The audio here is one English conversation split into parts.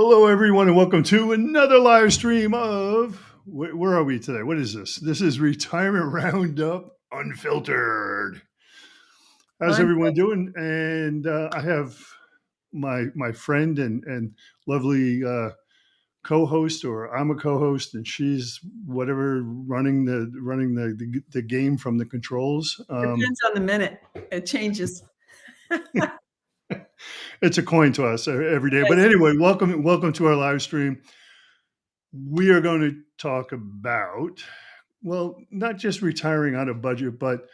Hello, everyone, and welcome to another live stream of where are we today? What is this? This is Retirement Roundup Unfiltered. How's Un- everyone doing? And I have my friend and lovely co-host, or I'm a co-host, and she's whatever running the game from the controls. Depends on the minute. It changes. It's a coin toss every day. But Yes. anyway, welcome to our live stream. We are going to talk about, well, not just retiring on a budget, but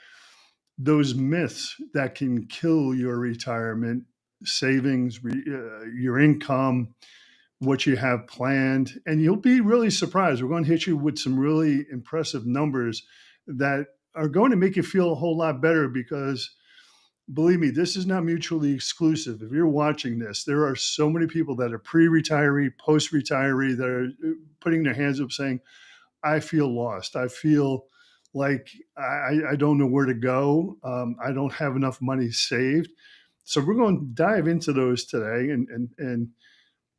those myths that can kill your retirement savings, your income, what you have planned. And you'll be really surprised. We're going to hit you with some really impressive numbers that are going to make you feel a whole lot better because believe me, this is not mutually exclusive. If you're watching this, there are so many people that are pre-retiree, post-retiree that are putting their hands up saying, I feel lost. I feel like I don't know where to go. I don't have enough money saved. So we're going to dive into those today and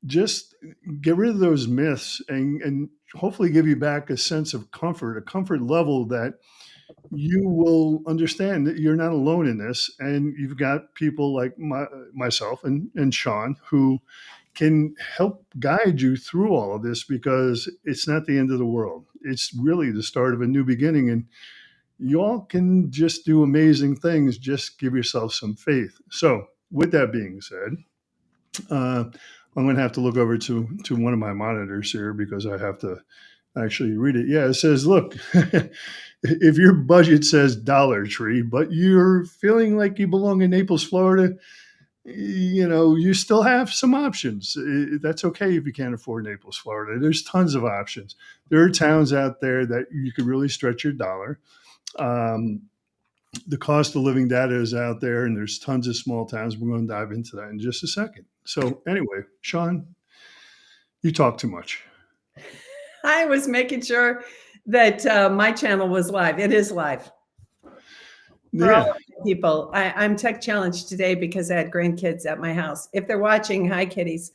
just get rid of those myths and hopefully give you back a sense of comfort, a comfort level that you will understand that you're not alone in this. And you've got people like myself and Shawn who can help guide you through all of this because it's not the end of the world. It's really the start of a new beginning. And you all can just do amazing things. Just give yourself some faith. So, with that being said, I'm going to have to look over to one of my monitors here because I have to actually read it. Yeah, it says, look, if your budget says Dollar Tree, but you're feeling like you belong in Naples, Florida, you still have some options. That's okay if you can't afford Naples, Florida. There's tons of options. There are towns out there that you could really stretch your dollar. Um, the cost of living data is out there, and there's tons of small towns. We're going to dive into that in just a second. So anyway, Shawn, you talk too much. I was making sure that my channel was live. It is live for all Yeah. of the people. I'm tech challenged today because I had grandkids at my house. If they're watching, hi kitties.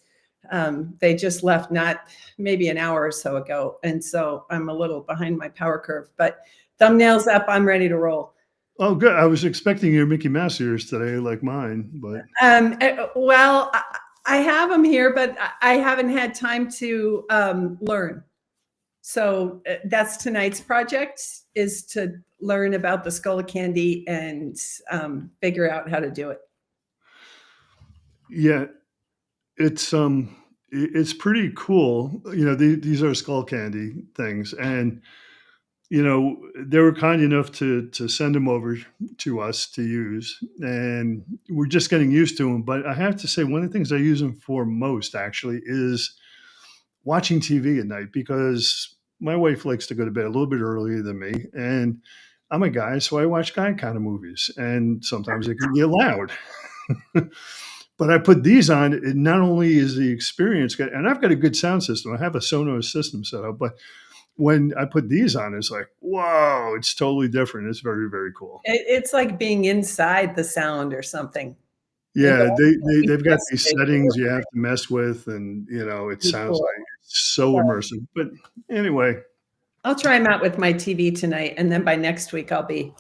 They just left not maybe an hour or so ago. And so I'm a little behind my power curve, but thumbnails up, I'm ready to roll. Oh, good. I was expecting your Mickey Mouse ears today, like mine, but Well, I have them here, but I haven't had time to learn. So that's tonight's project, is to learn about the skull of candy and figure out how to do it. yeah, it's pretty cool. These are skull candy things, and they were kind enough to send them over to us to use, and we're just getting used to them. But I have to say, one of the things I use them for most actually is watching TV at night because my wife likes to go to bed a little bit earlier than me, and I'm a guy, so I watch guy kind of movies, and sometimes it can get loud. But I put these on, it not only is the experience good, and I've got a good sound system. I have a Sonos system set up, but when I put these on, it's like, whoa, it's totally different. It's very, very cool. It's like being inside the sound or something. Yeah, they've got these Yesterday. settings you have to mess with, and it Pretty sounds cool. like it's so immersive. But anyway, I'll try them out with my TV tonight, and then by next week I'll be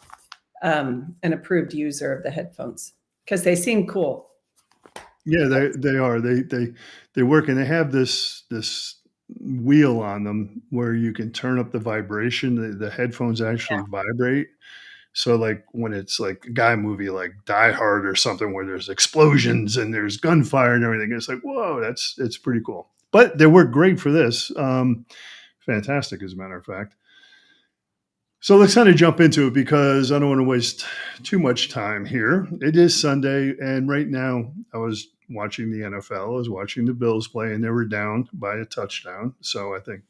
an approved user of the headphones because they seem cool. yeah, they are. They work, and they have this wheel on them where you can turn up the vibration. The headphones actually vibrate. So like when it's like a guy movie like Die Hard or something where there's explosions and there's gunfire and everything, it's like, whoa, it's pretty cool. But they work great for this. Fantastic, as a matter of fact. So let's kind of jump into it because I don't want to waste too much time here. It is Sunday, and right now I was watching the NFL. I was watching the Bills play, and they were down by a touchdown. So I think,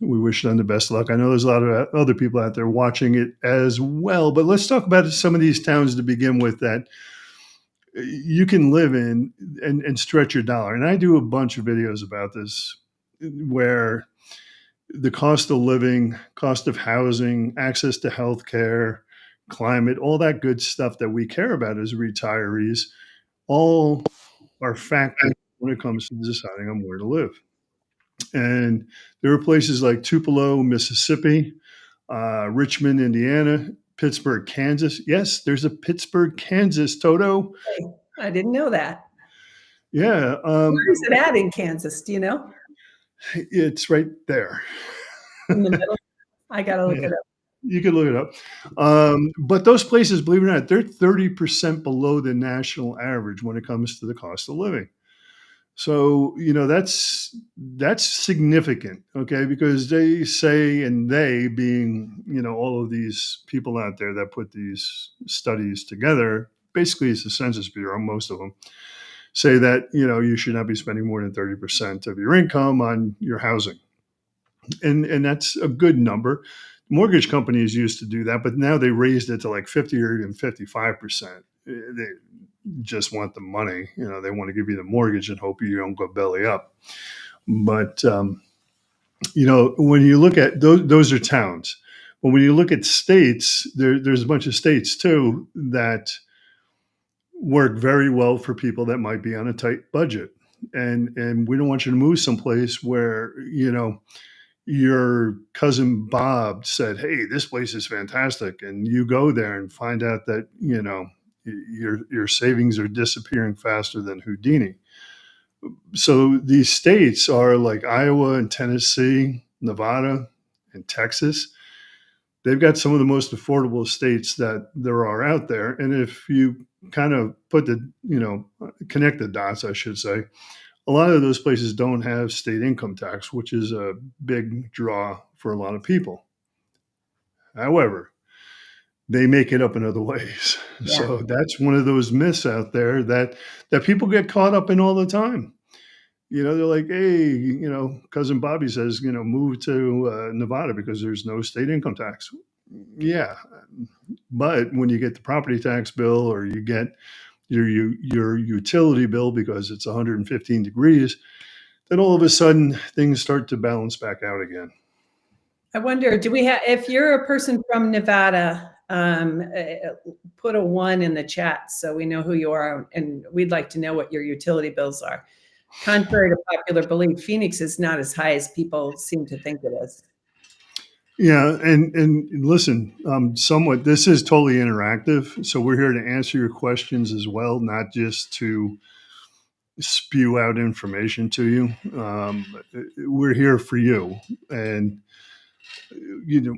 we wish them the best of luck. I know there's a lot of other people out there watching it as well, but let's talk about some of these towns to begin with that you can live in and stretch your dollar. And I do a bunch of videos about this where the cost of living, cost of housing, access to healthcare, climate, all that good stuff that we care about as retirees, all are factors when it comes to deciding on where to live. And there are places like Tupelo, Mississippi, Richmond, Indiana, Pittsburgh, Kansas. Yes, there's a Pittsburgh, Kansas, Toto. Hey, I didn't know that. Yeah, Where is it at in Kansas? Do you know? it's right there. In the middle? I gotta look Yeah, it up. you can look it up. But those places, believe it or not, they're 30% below the national average when it comes to the cost of living. So, that's significant, okay? Because they say, and they being, all of these people out there that put these studies together, basically it's the Census Bureau, most of them say that, you should not be spending more than 30% of your income on your housing. And that's a good number. Mortgage companies used to do that, but now they raised it to like 50 or even 55%. They just want the money. They want to give you the mortgage and hope you don't go belly up. But when you look at those are towns. But when you look at states, there's a bunch of states too that work very well for people that might be on a tight budget. And we don't want you to move someplace where, your cousin Bob said, "Hey, this place is fantastic," and you go there and find out that your savings are disappearing faster than Houdini. So these states are like Iowa and Tennessee, Nevada, and Texas. They've got some of the most affordable states that there are out there. And if you kind of connect the dots, I should say, a lot of those places don't have state income tax, which is a big draw for a lot of people. However, they make it up in other ways. Yeah. So that's one of those myths out there that people get caught up in all the time. They're like, "Hey, cousin Bobby says, move to Nevada because there's no state income tax." Yeah, but when you get the property tax bill or you get your utility bill because it's 115 degrees, then all of a sudden things start to balance back out again. I wonder, do we have, if you're a person from Nevada, put a 1 in the chat so we know who you are, and we'd like to know what your utility bills are. Contrary to popular belief, Phoenix is not as high as people seem to think it is. Yeah, and listen, somewhat this is totally interactive, so we're here to answer your questions as well, not just to spew out information to you. We're here for you, and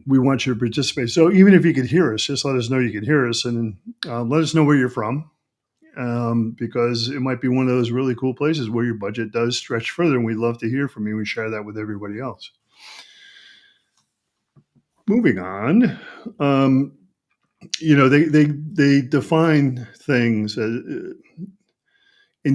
we want you to participate. So even if you could hear us, just let us know you can hear us, and let us know where you're from, because it might be one of those really cool places where your budget does stretch further, and we'd love to hear from you and share that with everybody else. Moving on, they define things in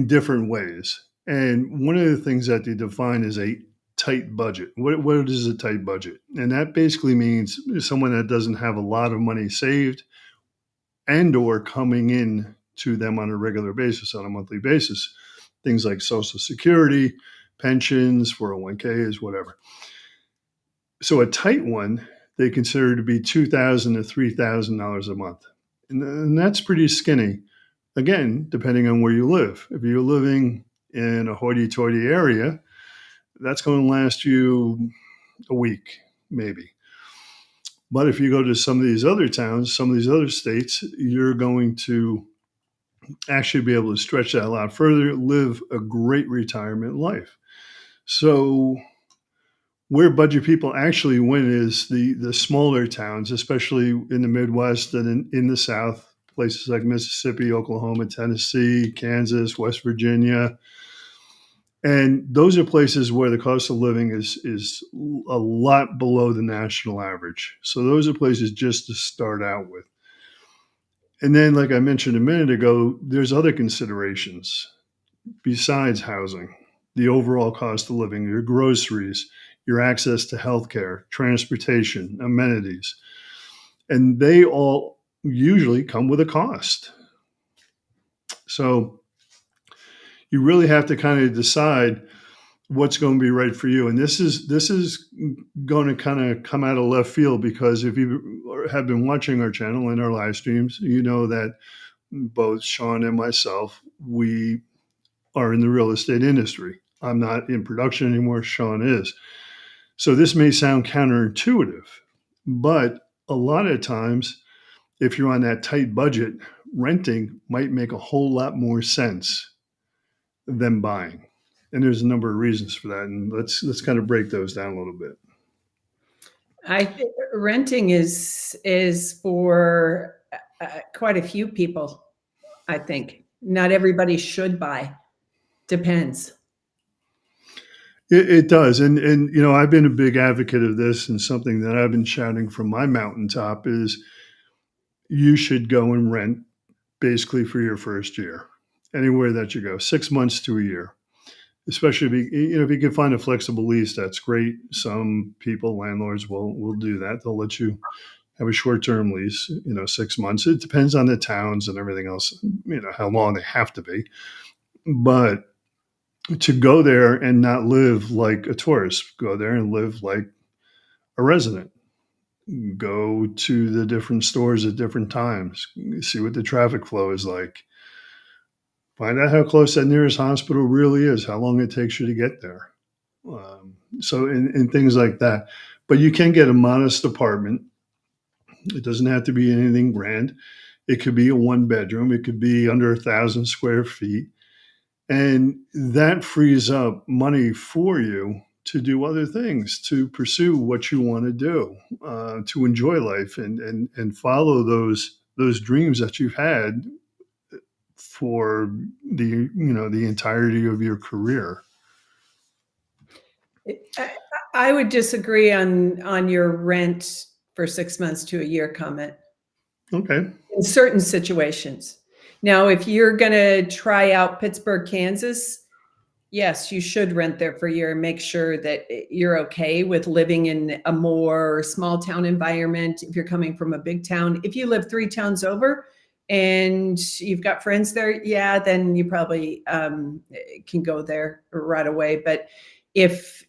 different ways, and one of the things that they define is a tight budget. What is a tight budget? And that basically means someone that doesn't have a lot of money saved and or coming in to them on a regular basis, on a monthly basis. Things like Social Security, pensions, 401ks, whatever. So a tight one they consider to be $2,000 to $3,000 a month. And that's pretty skinny. Again, depending on where you live. If you're living in a hoity-toity area, that's going to last you a week, maybe. But if you go to some of these other towns, some of these other states, you're going to actually be able to stretch that a lot further, live a great retirement life. So where budget people actually win is the smaller towns, especially in the Midwest and in the South, places like Mississippi, Oklahoma, Tennessee, Kansas, West Virginia. And those are places where the cost of living is a lot below the national average. So those are places just to start out with. And then, like I mentioned a minute ago, there's other considerations besides housing, the overall cost of living, your groceries, your access to healthcare, transportation, amenities. And they all usually come with a cost. So you really have to kind of decide what's going to be right for you. And this is going to kind of come out of left field, because if you have been watching our channel and our live streams, you know that both Shawn and myself, we are in the real estate industry. I'm not in production anymore. Shawn is. So this may sound counterintuitive, but a lot of times, if you're on that tight budget, renting might make a whole lot more sense than buying. And there's a number of reasons for that. And let's kind of break those down a little bit. I think renting is for quite a few people. I think not everybody should buy. Depends. It does, and I've been a big advocate of this, and something that I've been shouting from my mountaintop is you should go and rent basically for your first year, anywhere that you go, 6 months to a year. Especially if you can find a flexible lease, that's great. Some people, landlords, will do that. They'll let you have a short-term lease, 6 months. It depends on the towns and everything else, how long they have to be. But to go there and not live like a tourist, go there and live like a resident. Go to the different stores at different times, see what the traffic flow is like. Find out how close that nearest hospital really is, how long it takes you to get there. So, and things like that. But you can get a modest apartment. It doesn't have to be anything grand. It could be a 1 bedroom. It could be under 1,000 square feet. And that frees up money for you to do other things, to pursue what you want to do, to enjoy life and follow those dreams that you've had for the entirety of your career. I would disagree on your rent for 6 months to a year comment. Okay. In certain situations. Now, if you're going to try out Pittsburgh, Kansas, yes, you should rent there for a year and make sure that you're okay with living in a more small town environment. If you're coming from a big town, if you live 3 towns over and you've got friends there, yeah, then you probably can go there right away. But if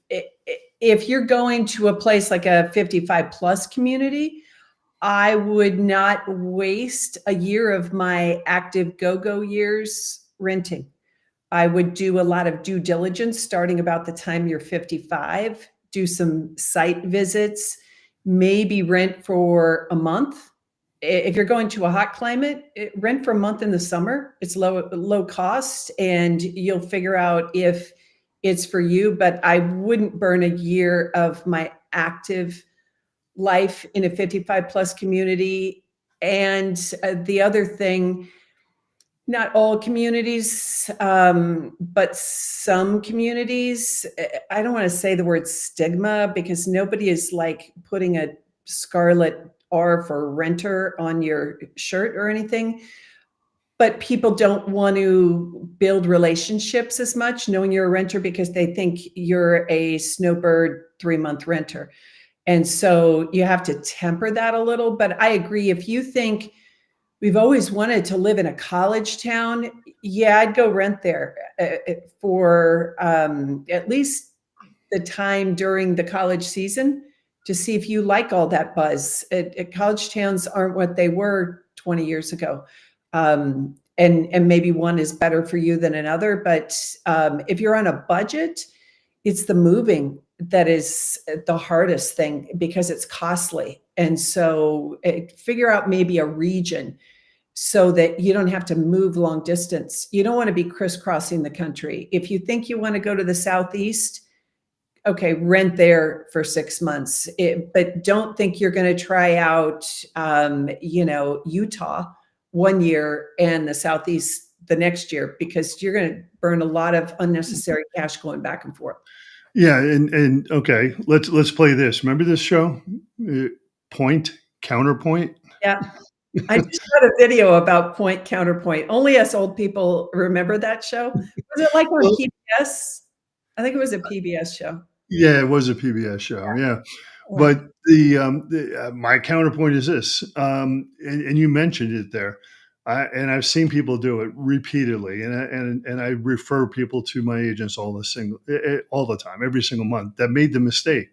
you're going to a place like a 55 plus community, I would not waste a year of my active go-go years renting. I would do a lot of due diligence starting about the time you're 55, do some site visits, maybe rent for a month. If you're going to a hot climate, rent for a month in the summer. It's low cost, and you'll figure out if it's for you. But I wouldn't burn a year of my active life in a 55 plus community. And the other thing, not all communities, but some communities, I don't want to say the word stigma because nobody is like putting a scarlet R for renter on your shirt or anything. But people don't want to build relationships as much knowing you're a renter because they think you're a snowbird 3-month renter. And so you have to temper that a little. But I agree. If you think we've always wanted to live in a college town, yeah, I'd go rent there for at least the time during the college season to see if you like all that buzz. College towns aren't what they were 20 years ago. And maybe one is better for you than another. But if you're on a budget, it's the moving that is the hardest thing because it's costly. And so figure out maybe a region so that you don't have to move long distance. You don't want to be crisscrossing the country. If you think you want to go to the Southeast, okay, rent there for 6 months. But don't think you're going to try out, Utah 1 year and the Southeast the next year because you're going to burn a lot of unnecessary cash going back and forth. Yeah, and okay, let's play this. Remember this show, Point Counterpoint? Yeah, I just got a video about Point Counterpoint. Only us old people remember that show. Was it like on PBS? I think it was a PBS show. Yeah, it was a PBS show. Yeah, but my counterpoint is this, and you mentioned it there. I've seen people do it repeatedly, and I refer people to my agents all the time, every single month that made the mistake.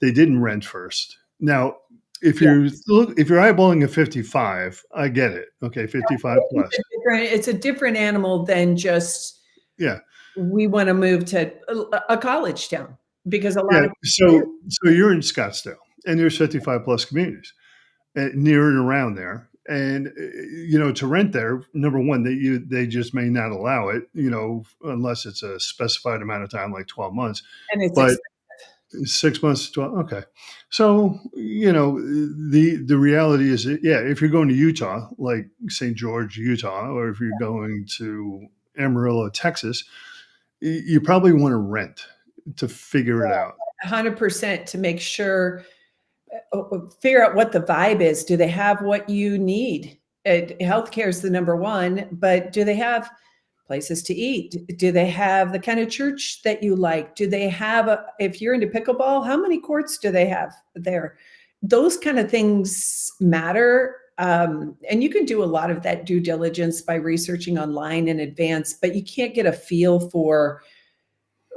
They didn't rent first. Now, if you're eyeballing a 55, I get it. Okay, 55 plus. It's a different animal than just Yeah. We want to move to a college town because a Yeah. lot of people So you're in Scottsdale and there's 55 plus communities near and around there. And to rent there, number one, they just may not allow it, unless it's a specified amount of time, like 12 months. and it's But 6 months to 12, okay. So, the reality is that, yeah, if you're going to Utah, like St. George, Utah, or if you're going to Amarillo, Texas, you probably want to rent to figure it out. 100% to make sure figure out what the vibe is. Do they have what you need? Healthcare is the number one, but do they have places to eat? Do they have the kind of church that you like? Do they have if you're into pickleball, how many courts do they have there? Those kind of things matter. And you can do a lot of that due diligence by researching online in advance, but you can't get a feel for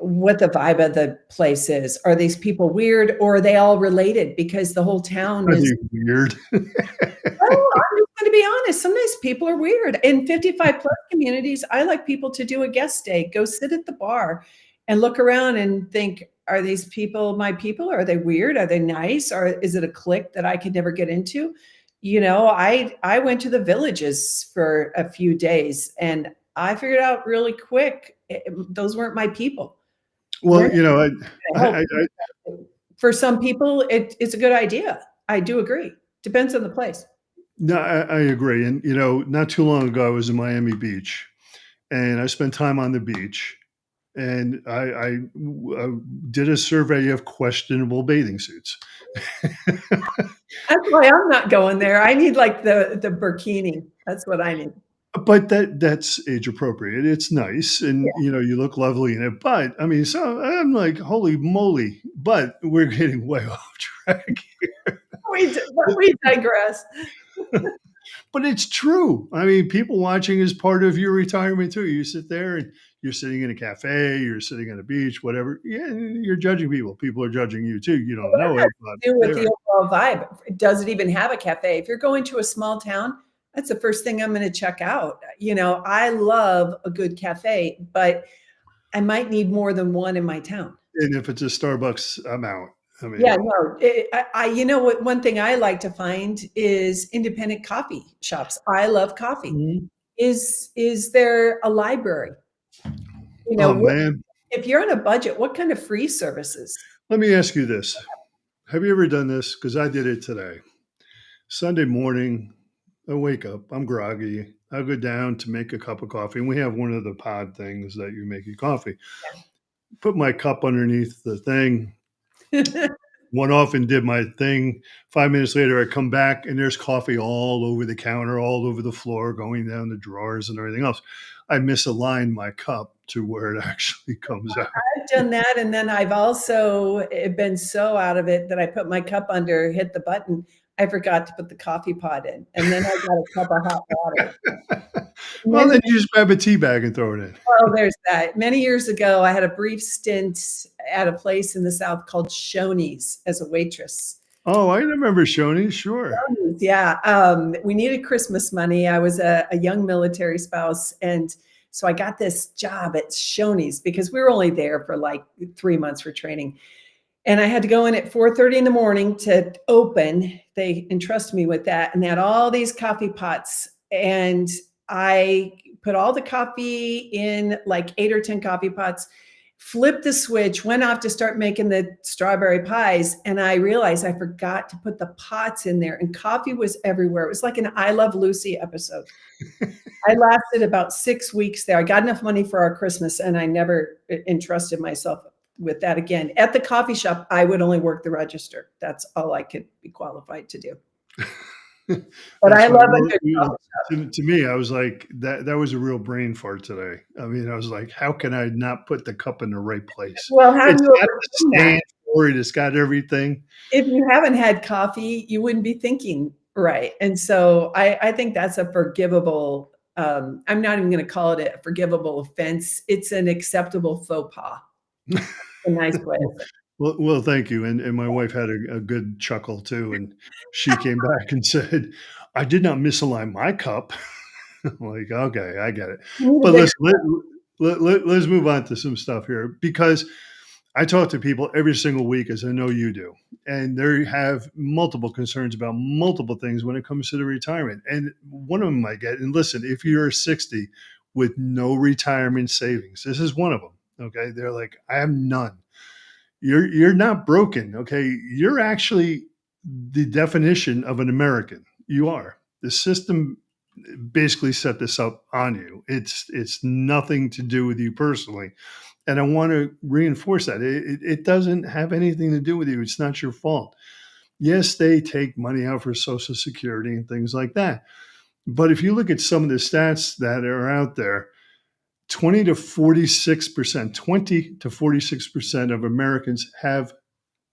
what the vibe of the place is. Are these people weird or are they all related? Because the whole town Are is, they weird? oh, I'm just going to be honest. Sometimes people are weird. In 55 plus communities, I like people to do a guest day, go sit at the bar and look around and think, are these people my people? Are they weird? Are they nice? Or is it a clique that I could never get into? I went to the villages for a few days and I figured out really quick, those weren't my people. Well, Rent I, help. I, For some people, it's a good idea. I do agree. Depends on the place. no, I agree. And, not too long ago, I was in Miami Beach and I spent time on the beach and I did a survey of questionable bathing suits. That's why I'm not going there. I need like the burkini. That's what I need. But that's age appropriate. It's nice, Yeah, and you look lovely in it. But I mean, so I'm like, holy moly! But we're getting way off track. we digress. But it's true. I mean, people watching is part of your retirement too. You sit there and you're sitting in a cafe, you're sitting on a beach, whatever. Yeah, you're judging people. People are judging you too. You don't know it, but Do they with are. the overall vibe. Does it even have a cafe? If you're going to a small town, that's the first thing I'm going to check out. I love a good cafe, but I might need more than one in my town. And if it's a Starbucks, I'm out. I Yeah, mean, no, you know what? One thing I like to find is independent coffee shops. I love coffee. mhm. Is there a library? Oh What, man, if you're on a budget, what kind of free services? let me ask you this: have you ever done this? Because I did it today. Sunday morning, I wake up, I'm groggy. I go down to make a cup of coffee, and we have one of the pod things that you make your coffee. Put my cup underneath the thing, went off and did my thing. 5 minutes later, I come back, and there's coffee all over the counter, all over the floor, going down the drawers and everything else. I misaligned my cup to where it actually comes out. I've done that, and then I've also been so out of it that I put my cup under, hit the button. I forgot to put the coffee pot in, and then I got a cup of hot water. Well, Many then you just grab a tea bag and throw it in. Oh, there's that. Many years ago, I had a brief stint at a place in the South called Shoney's as a waitress. Oh, I remember Shoney, sure. Yeah, we needed Christmas money. I was a young military spouse, and so I got this job at Shoney's because we were only there for like 3 months for training. And I had to go in at 4:30 in the morning to open. They entrusted me with that, and they had all these coffee pots. And I put all the coffee in like 8 or 10 coffee pots, flipped the switch, went off to start making the strawberry pies. And I realized I forgot to put the pots in there, and coffee was everywhere. It was like an I Love Lucy episode. I lasted about 6 weeks there. I got enough money for our Christmas, and I never entrusted myself with that again. At the coffee shop, I would only work the register. That's all I could be qualified to do. But That's I why, love a well, good coffee shop. to me, I was like, that was a real brain fart today. I mean, I was like, how can I not put the cup in the right place? Well, have It's you got ever the done that? stand for it. It's got everything. If you haven't had coffee, you wouldn't be thinking right. And so I think that's a forgivable, I'm not even going to call it a forgivable offense. It's an acceptable faux pas. A nice way. Well, thank you. And my wife had a good chuckle too. And she came back and said, I did not misalign my cup. I'm like, okay, I get it. You need a But bigger listen, let's move on to some stuff here, because I talk to people every single week, as I know you do, and they have multiple concerns about multiple things when it comes to the retirement. And one of them I get, and listen, if you're 60 with no retirement savings, this is one of them. Okay, they're like, I have none. You're not broken. Okay, you're actually the definition of an American. You are. The system basically set this up on you. It's nothing to do with you personally. And I want to reinforce that it doesn't have anything to do with you. It's not your fault. Yes, they take money out for Social Security and things like that. But if you look at some of the stats that are out there, 20 to 46% of Americans have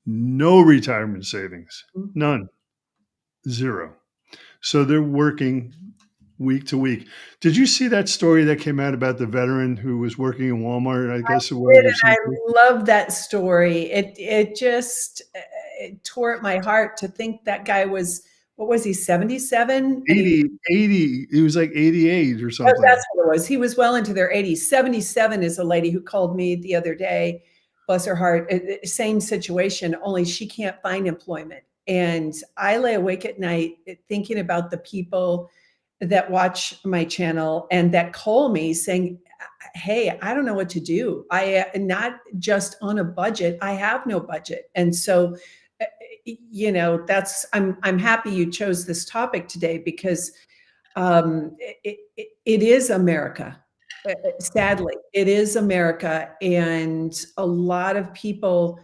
no retirement savings. None. Zero. So they're working week to week. Did you see that story that came out about the veteran who was working in Walmart, I guess it was, Did, or and I something? love that story. It just it tore at my heart to think that guy was, what was he, 77? And he 80, he was like 88 or Oh, something. that's what it was. He was well into their 80s. 77 is a lady who called me the other day, bless her heart, same situation, only she can't find employment. And I lay awake at night thinking about the people that watch my channel and that call me saying, hey, I don't know what to do. I not just on a budget, I have no budget. And so that's I'm happy you chose this topic today, because it is America. Sadly, it is America, and a lot of people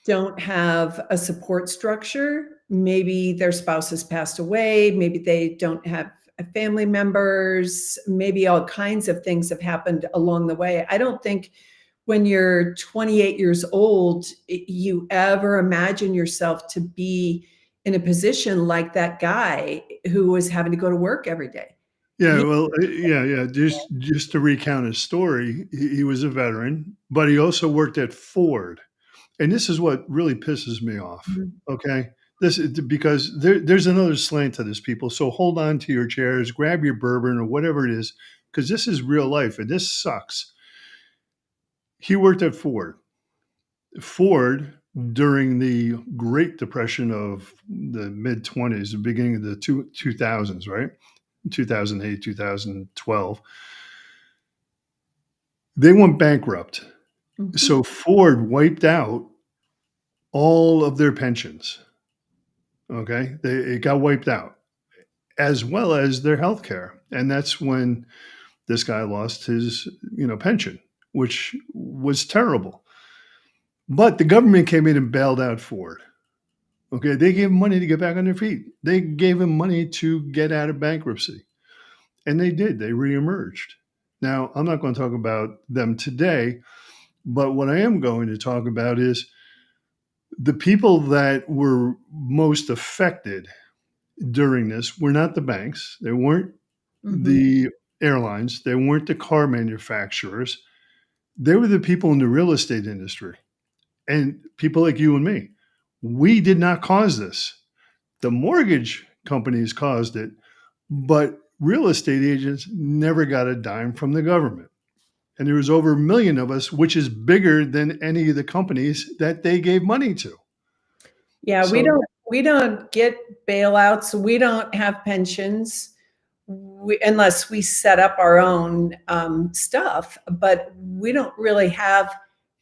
don't have a support structure. Maybe their spouse has passed away. Maybe they don't have family members. Maybe all kinds of things have happened along the way. I don't think when you're 28 years old, you ever imagine yourself to be in a position like that guy who was having to go to work every day. Yeah, You, well, yeah. Just to recount his story, he was a veteran, but he also worked at Ford, and this is what really pisses me off. Okay, this is because there's another slant to this, people. So hold on to your chairs, grab your bourbon or whatever it is, because this is real life, and this sucks. He worked at Ford. Ford, during the Great Depression of the mid 20s, the beginning of the 2000s, right? 2008, 2012, they went bankrupt. So Ford wiped out all of their pensions. Okay. It got wiped out, as well as their health care. And that's when this guy lost his, pension, which was terrible. But the government came in and bailed out Ford. Okay. They gave him money to get back on their feet. They gave him money to get out of bankruptcy. And they did. They reemerged. Now, I'm not going to talk about them today, but what I am going to talk about is the people that were most affected during this were not the banks. They weren't the airlines. They weren't the car manufacturers. They were the people in the real estate industry and people like you and me. We did not cause this. The mortgage companies caused it, but real estate agents never got a dime from the government. And there was over 1 million of us, which is bigger than any of the companies that they gave money to. Yeah, So we don't get bailouts. We don't have pensions, unless we set up our own stuff. But we don't really have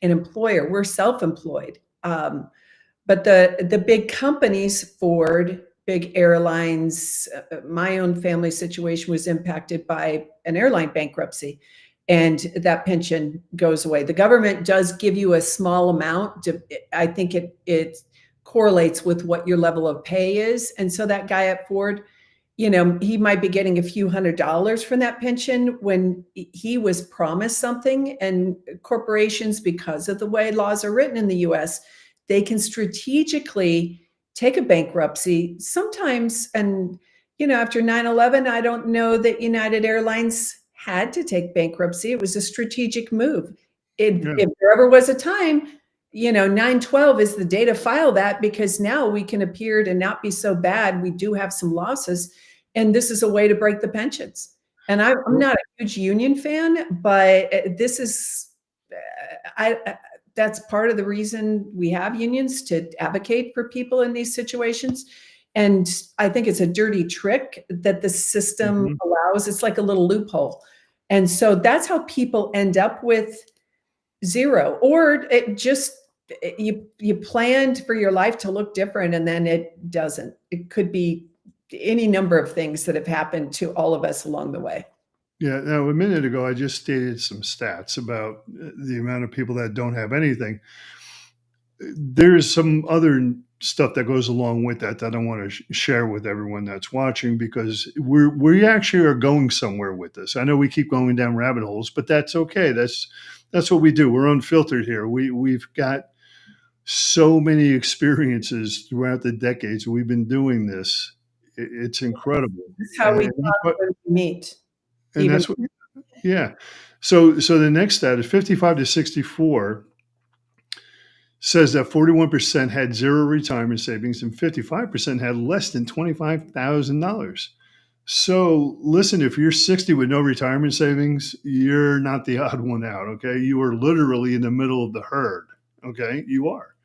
an employer. We're self-employed. But the big companies, Ford, big airlines, my own family situation was impacted by an airline bankruptcy, and that pension goes away. The government does give you a small amount. I think it correlates with what your level of pay is. And so that guy at Ford, he might be getting a few $100s from that pension when he was promised something. And corporations, because of the way laws are written in the US, they can strategically take a bankruptcy sometimes. And, after 9/11, I don't know that United Airlines had to take bankruptcy. It was a strategic move. yeah, If there ever was a time, 9/12 is the day to file that, because now we can appear to not be so bad. We do have some losses, and this is a way to break the pensions. And I'm not a huge union fan, but this is, that's part of the reason we have unions, to advocate for people in these situations. And I think it's a dirty trick that the system Mhm. allows. It's like a little loophole. And so that's how people end up with zero, or it just, you planned for your life to look different and then it doesn't. It could be any number of things that have happened to all of us along the way. Yeah. Now, a minute ago, I just stated some stats about the amount of people that don't have anything. There's some other stuff that goes along with that that I want to share with everyone that's watching, because we actually are going somewhere with this. I know we keep going down rabbit holes, but that's okay. That's what we do. We're unfiltered here. We've got so many experiences throughout the decades we've been doing this. It's incredible, That's how we and talk when we meet, and even. that's what, yeah. So the next stat is 55 to 64 says that 41% had zero retirement savings and 55% had less than $25,000. So listen, if you're 60 with no retirement savings, you're not the odd one out. Okay. You are literally in the middle of the herd. Okay. You are.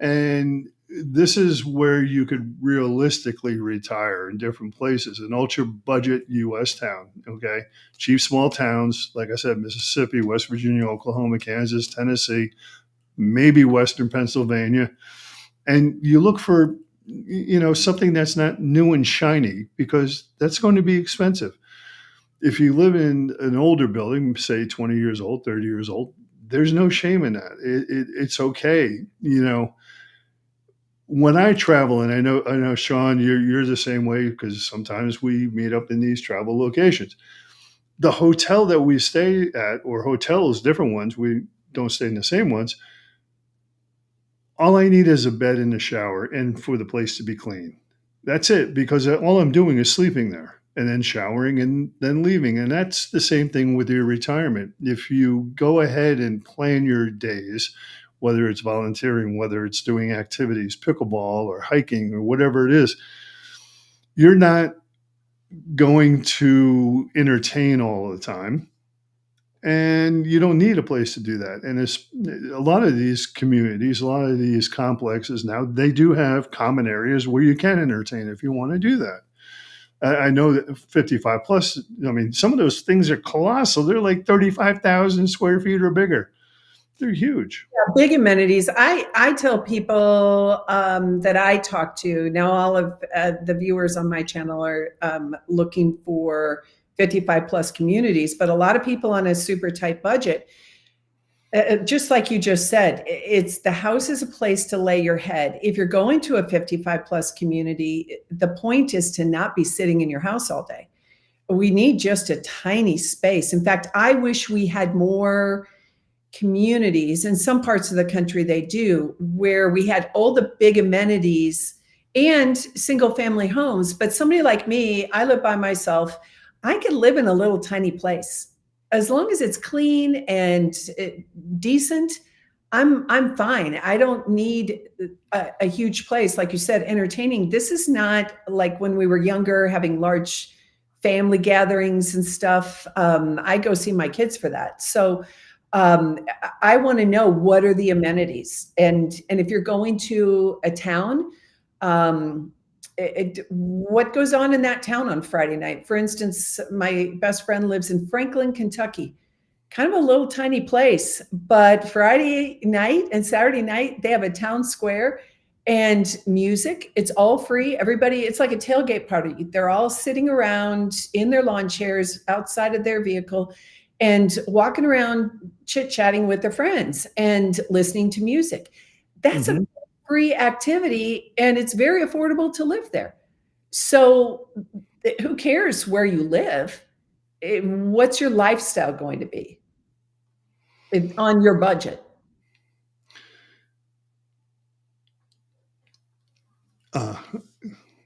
And this is where you could realistically retire in different places. An ultra budget US town. Okay. Cheap small towns, like I said, Mississippi, West Virginia, Oklahoma, Kansas, Tennessee, maybe Western Pennsylvania. And you look for, something that's not new and shiny, because that's going to be expensive. If you live in an older building, say 20 years old, 30 years old, there's no shame in that. It's okay. When I travel, and I know, Shawn, you're the same way, because sometimes we meet up in these travel locations. The hotel that we stay at, or hotels, different ones, we don't stay in the same ones. All I need is a bed and a shower, and for the place to be clean. That's it, because all I'm doing is sleeping there and then showering and then leaving. And that's the same thing with your retirement. If you go ahead and plan your days, whether it's volunteering, whether it's doing activities, pickleball or hiking or whatever it is, you're not going to entertain all the time, and you don't need a place to do that. And it's a lot of these communities, a lot of these complexes now, they do have common areas where you can entertain if you want to do that. I know that 55 plus, I mean, some of those things are colossal. They're like 35,000 square feet or bigger. They're huge. Big amenities. I tell people that I talk to now, all of the viewers on my channel are looking for 55 plus communities, but a lot of people on a super tight budget, just like you just said, it's the house is a place to lay your head. If you're going to a 55 plus community, the point is to not be sitting in your house all day. We need just a tiny space. In fact, I wish we had more communities. In some parts of the country they do, where we had all the big amenities and single family homes. But somebody like me, I live by myself. I could live in a little tiny place as long as it's clean and decent. I'm fine. I don't need a huge place, like you said, entertaining. This is not like when we were younger, having large family gatherings and stuff. I go see my kids for that. So I want to know, what are the amenities, and if you're going to a town, what goes on in that town on Friday night. For instance, my best friend lives in Franklin, Kentucky, kind of a little tiny place, but Friday night and Saturday night they have a town square and music. It's all free. Everybody, it's like a tailgate party. They're all sitting around in their lawn chairs outside of their vehicle and walking around chit-chatting with their friends and listening to music. That's a Mhm. free activity, and it's very affordable to live there. So who cares where you live? What's your lifestyle going to be on your budget? Uh,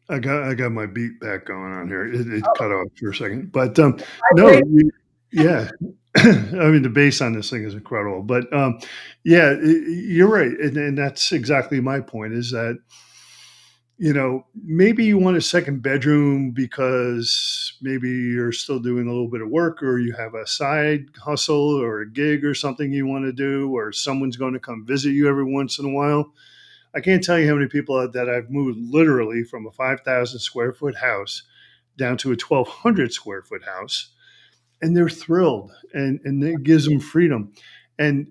I got my beat back going on here. It cut off for a second, but no, Right. yeah. I mean, the bass on this thing is incredible, but yeah, you're right, and that's exactly my point. Is that maybe you want a second bedroom because maybe you're still doing a little bit of work, or you have a side hustle or a gig or something you want to do, or someone's going to come visit you every once in a while. I can't tell you how many people that I've moved literally from a 5,000 square foot house down to a 1,200 square foot house, and they're thrilled, and it gives them freedom. And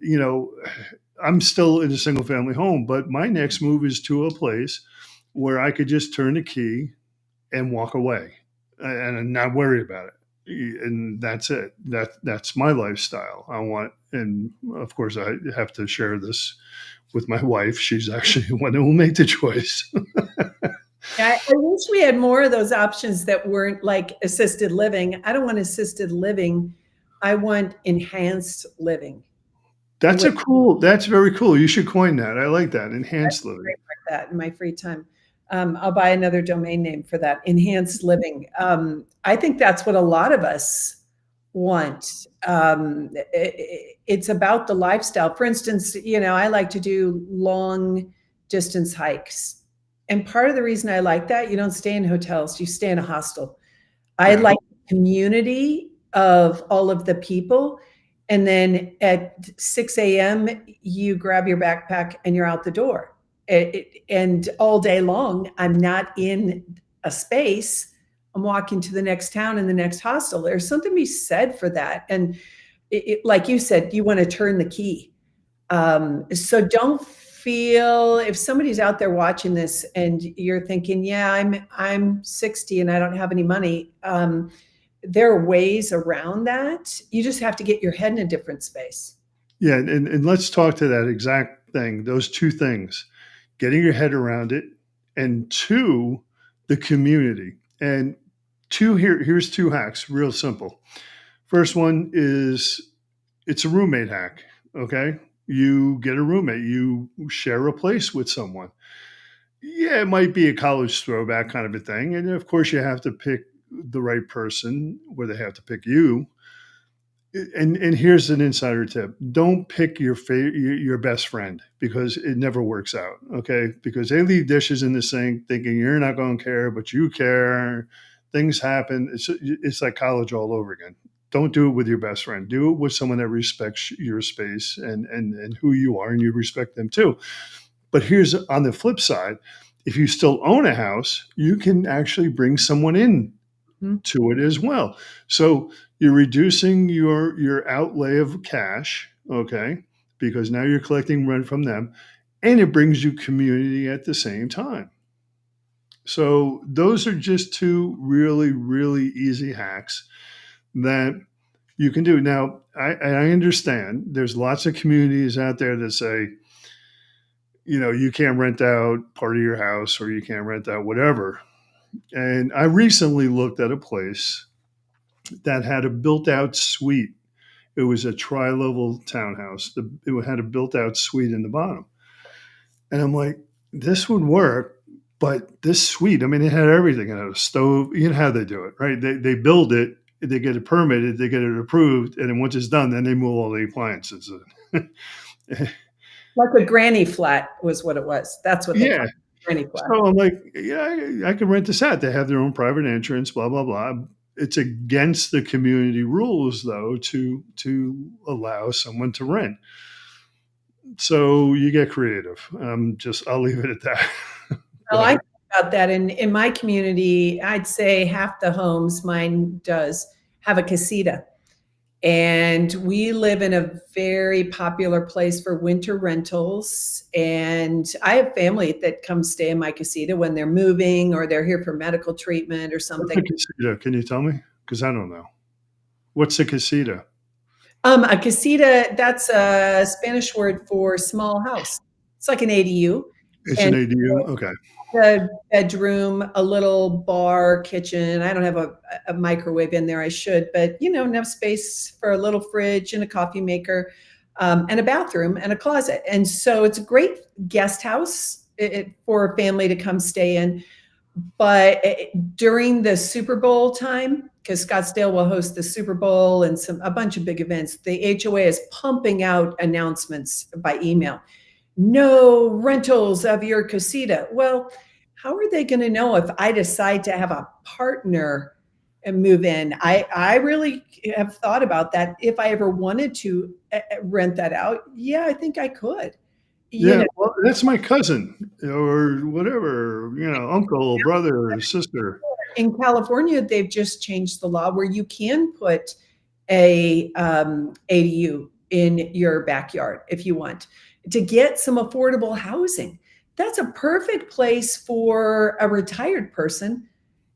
I'm still in a single family home, but my next move is to a place where I could just turn the key and walk away and not worry about it. And that's it. That's my lifestyle. I want, and of course, I have to share this with my wife. She's actually the one who will make the choice. I wish we had more of those options that weren't like assisted living. I don't want assisted living. I want enhanced living. That's very cool. You should coin that. I like that. Enhanced living. That in my free time. I'll buy another domain name for that. Enhanced living. I think that's what a lot of us want. It's about the lifestyle. For instance, I like to do long distance hikes. And part of the reason I like that, you don't stay in hotels, you stay in a hostel. I like the community of all of the people. And then at 6 a.m., you grab your backpack and you're out the door. And all day long, I'm not in a space. I'm walking to the next town and the next hostel. There's something to be said for that. And like you said, you want to turn the key. So don't feel, if somebody's out there watching this and you're thinking, yeah, I'm 60 and I don't have any money. There are ways around that. You just have to get your head in a different space. Yeah. And let's talk to that exact thing, those two things, getting your head around it, and two, the community. And here's two hacks, real simple. First one is, it's a roommate hack. Okay. You get a roommate, you share a place with someone. Yeah, it might be a college throwback kind of a thing. And of course, you have to pick the right person, where they have to pick you. And here's an insider tip: don't pick your best friend, because it never works out. Okay, because they leave dishes in the sink, thinking you're not going to care, but you care. Things happen. It's like college all over again. Don't do it with your best friend. Do it with someone that respects your space and who you are, and you respect them too. But here's on the flip side: if you still own a house, you can actually bring someone in to it as well. So you're reducing your outlay of cash, okay, because now you're collecting rent from them, and it brings you community at the same time. So those are just two really, really easy hacks that you can do. Now, I understand there's lots of communities out there that say, you can't rent out part of your house, or you can't rent out whatever. And I recently looked at a place that had a built out suite. It was a tri-level townhouse. It had a built out suite in the bottom. And I'm like, this would work, but this suite, I mean, it had everything. It had a stove. You know how they do it, right? They build it, they get it permitted, they get it approved, and then once it's done, then they move all the appliances in. Like a granny flat was what it was. That's what they call it, granny flat. So I'm like, yeah, I can rent this out. They have their own private entrance, blah, blah, blah. It's against the community rules, though, to allow someone to rent. So you get creative. I'll leave it at that. Well, I think about that. In my community, I'd say half the homes, mine does, have a casita. And we live in a very popular place for winter rentals. And I have family that come stay in my casita when they're moving, or they're here for medical treatment or something. What's a casita? Can you tell me? Because I don't know. What's a casita? A casita, that's a Spanish word for small house. It's like an ADU. It's an ADU? Okay. A bedroom, a little bar, kitchen. I don't have a microwave in there. I should, but enough space for a little fridge and a coffee maker, and a bathroom and a closet. And so it's a great guest house for a family to come stay in. But during the Super Bowl time, because Scottsdale will host the Super Bowl and a bunch of big events, the HOA is pumping out announcements by email. No rentals of your casita. Well, how are they going to know if I decide to have a partner and move in. I really have thought about that. If I ever wanted to rent that out, yeah, I think I could. You Yeah, know, well, that's my cousin or whatever, uncle, brother, sister. in California, they've just changed the law where you can put a ADU in your backyard if you want to get some affordable housing. That's a perfect place for a retired person.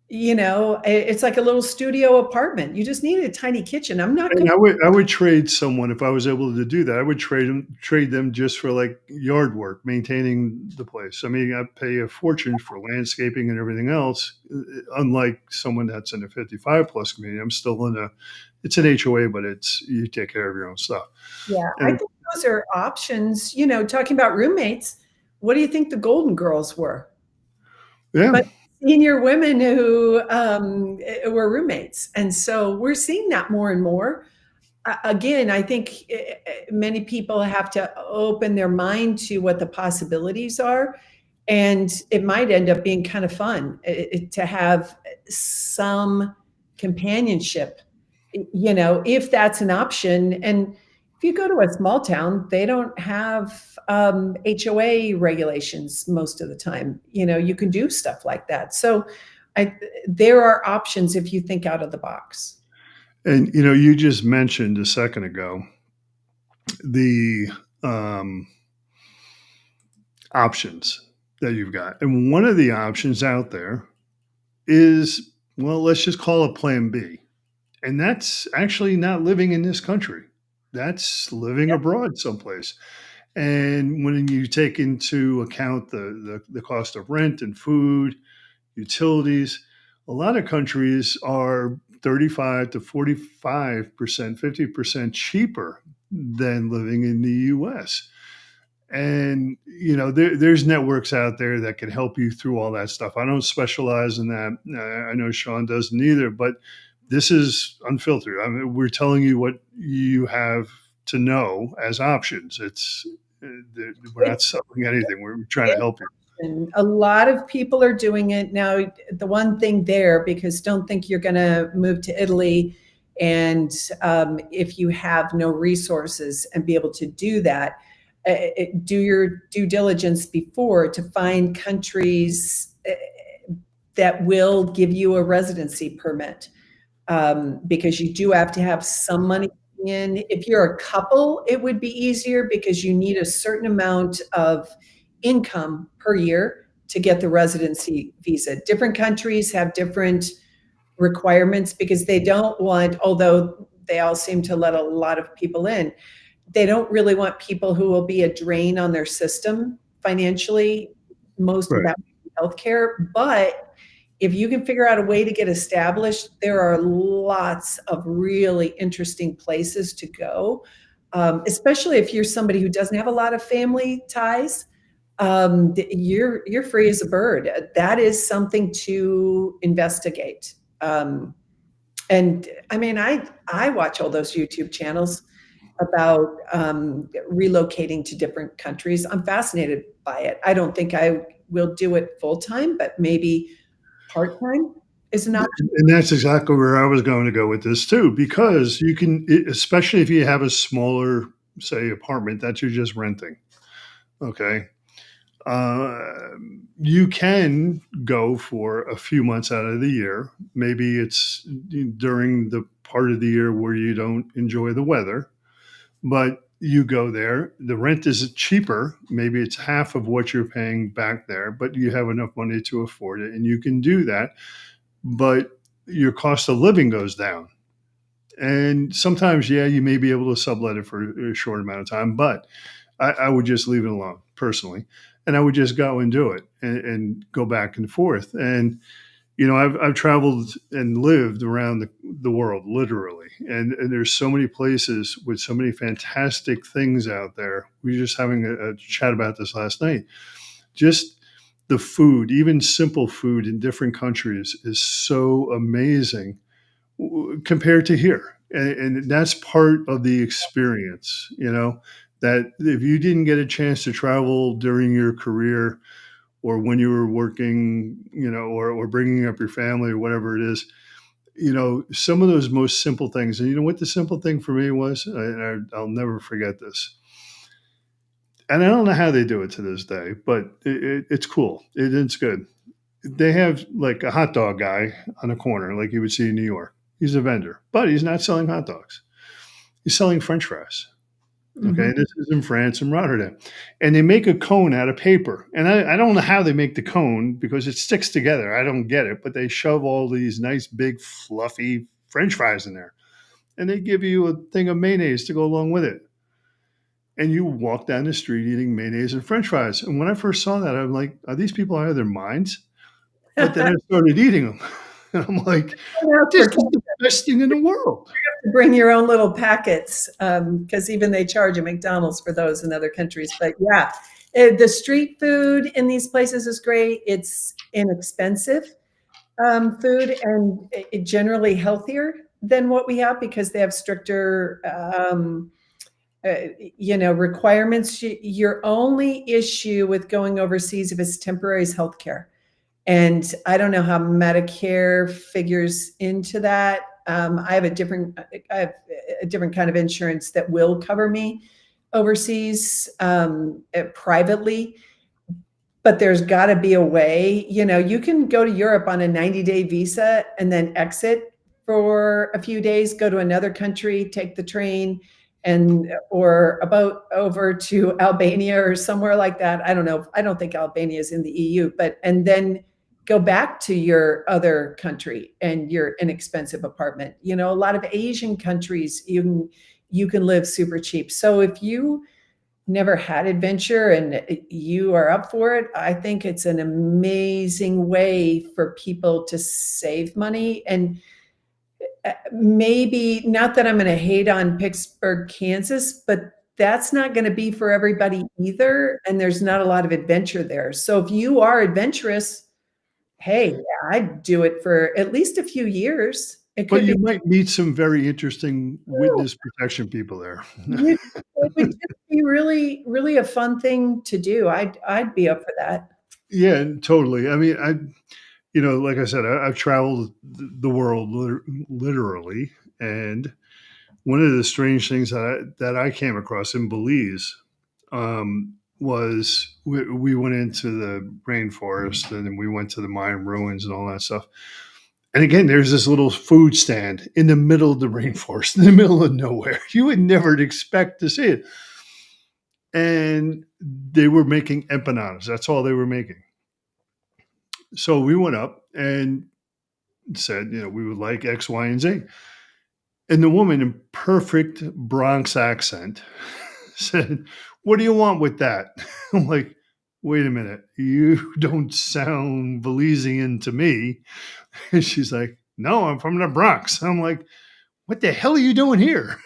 It's like a little studio apartment. You just need a tiny kitchen. I'm not And I would trade someone if I was able to do that. I would trade them just for like yard work, maintaining the place. I mean, I pay a fortune for landscaping and everything else. Unlike someone that's in a 55 plus community, I'm still in it's an HOA, but you take care of your own stuff. Yeah, I And think those are options. Talking about roommates, what do you think the Golden Girls were? yeah, But senior women who were roommates. And so we're seeing that more and more. Again, I think many people have to open their mind to what the possibilities are. And it might end up being kind of fun to have some companionship, if that's an option. And if you go to a small town, they don't have HOA regulations most of the time. You can do stuff like that. So there are options if you think out of the box. and you just mentioned a second ago the um, options that you've got, and one of the options out there is, well, let's just call it Plan B. And that's actually not living in this country. That's living abroad someplace. And when you take into account the cost of rent and food, utilities, a lot of countries are 35 to 45%, 50% cheaper than living in the US. And there's networks out there that can help you through all that stuff. I don't specialize in that. I know Shawn doesn't either, but this is unfiltered. I mean, we're telling you what you have to know as options. We're not selling anything. We're trying to help you. And a lot of people are doing it now. The one thing there, because don't think you're going to move to Italy and if you have no resources and be able to do that, do your due diligence before to find countries that will give you a residency permit, because you do have to have some money in. If you're a couple, it would be easier because you need a certain amount of income per year to get the residency visa. Different countries have different requirements because they don't want, although they all seem to let a lot of people in, they don't really want people who will be a drain on their system financially. Most of Right. that healthcare, but if you can figure out a way to get established, there are lots of really interesting places to go, especially if you're somebody who doesn't have a lot of family ties. You're free as a bird. That is something to investigate. And I mean, I watch all those YouTube channels about relocating to different countries. I'm fascinated by it. I don't think I will do it full time, but maybe part time is an option. And that's exactly where I was going to go with this too, because you can, especially if you have a smaller, say, apartment that you're just renting. Okay. Uh, you can go for a few months out of the year. Maybe it's during the part of the year where you don't enjoy the weather, but you go there. The rent is cheaper. Maybe it's half of what you're paying back there, but you have enough money to afford it, and you can do that. But your cost of living goes down. And sometimes, yeah, you may be able to sublet it for a short amount of time, but I would just leave it alone personally. And I would just go and do it and go back and forth. And, I've traveled and lived around the world, literally. And there's so many places with so many fantastic things out there. We were just having a chat about this last night. Just the food, even simple food in different countries, is so amazing compared to here. And that's part of the experience, that if you didn't get a chance to travel during your career or when you were working, or bringing up your family or whatever it is, some of those most simple things. And you know what the simple thing for me was? I'll never forget this. And I don't know how they do it to this day, but it's cool. It's good. They have like a hot dog guy on a corner, like you would see in New York. He's a vendor, but he's not selling hot dogs. He's selling French fries. Okay, Mhm. this is in France, in Rotterdam, and they make a cone out of paper. And I don't know how they make the cone because it sticks together. I don't get it, but they shove all these nice, big, fluffy French fries in there, and they give you a thing of mayonnaise to go along with it. And you walk down the street eating mayonnaise and French fries. And when I first saw that, I'm like, "Are these people out of their minds?" But then I started eating them, and I'm like, "This For is the best thing in the world." bring your own little packets because even they charge at McDonald's for those in other countries. But yeah, the street food in these places is great. It's inexpensive food and generally healthier than what we have because they have stricter, requirements. Your only issue with going overseas if it's temporary is healthcare. And I don't know how Medicare figures into that. I have a different kind of insurance that will cover me overseas privately, but there's got to be a way. You can go to Europe on a 90-day visa and then exit for a few days, go to another country, take the train, and or a boat over to Albania or somewhere like that. I don't know. I don't think Albania is in the EU, and then go back to your other country and your inexpensive apartment. A lot of Asian countries you can live super cheap. So if you never had adventure and you are up for it, I think it's an amazing way for people to save money. And maybe not that I'm going to hate on Pittsburgh, Kansas, but that's not going to be for everybody either. And there's not a lot of adventure there. So if you are adventurous, hey, yeah, I'd do it for at least a few years. It But could be you might meet some very interesting witness protection people there. it would just be really, really a fun thing to do. I'd be up for that. Yeah, totally. I mean, like I said, I've traveled the world literally, and one of the strange things that I came across in Belize was we went into the rainforest and then we went to the Mayan ruins and all that stuff. And again, there's this little food stand in the middle of the rainforest, in the middle of nowhere. You would never expect to see it. And they were making empanadas. That's all they were making. So we went up and said, we would like X, Y, and Z. And the woman in perfect Bronx accent said, "What do you want with that?" I'm like, "Wait a minute. You don't sound Belizean to me." And she's like, "No, I'm from the Bronx." I'm like, "What the hell are you doing here?"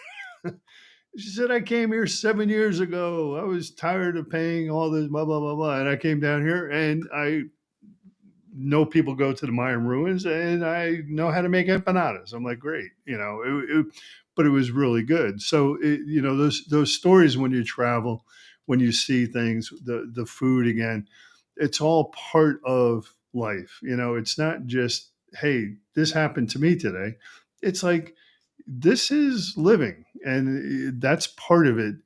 She said, "I came here 7 years ago. I was tired of paying all this blah, blah, blah, blah. And I came down here and I know people go to the Mayan ruins and I know how to make empanadas." I'm like, "Great." But it was really good. So, those stories when you travel, when you see things, the food again, it's all part of life. It's not just, "Hey, this happened to me today." It's like, this is living, and that's part of it,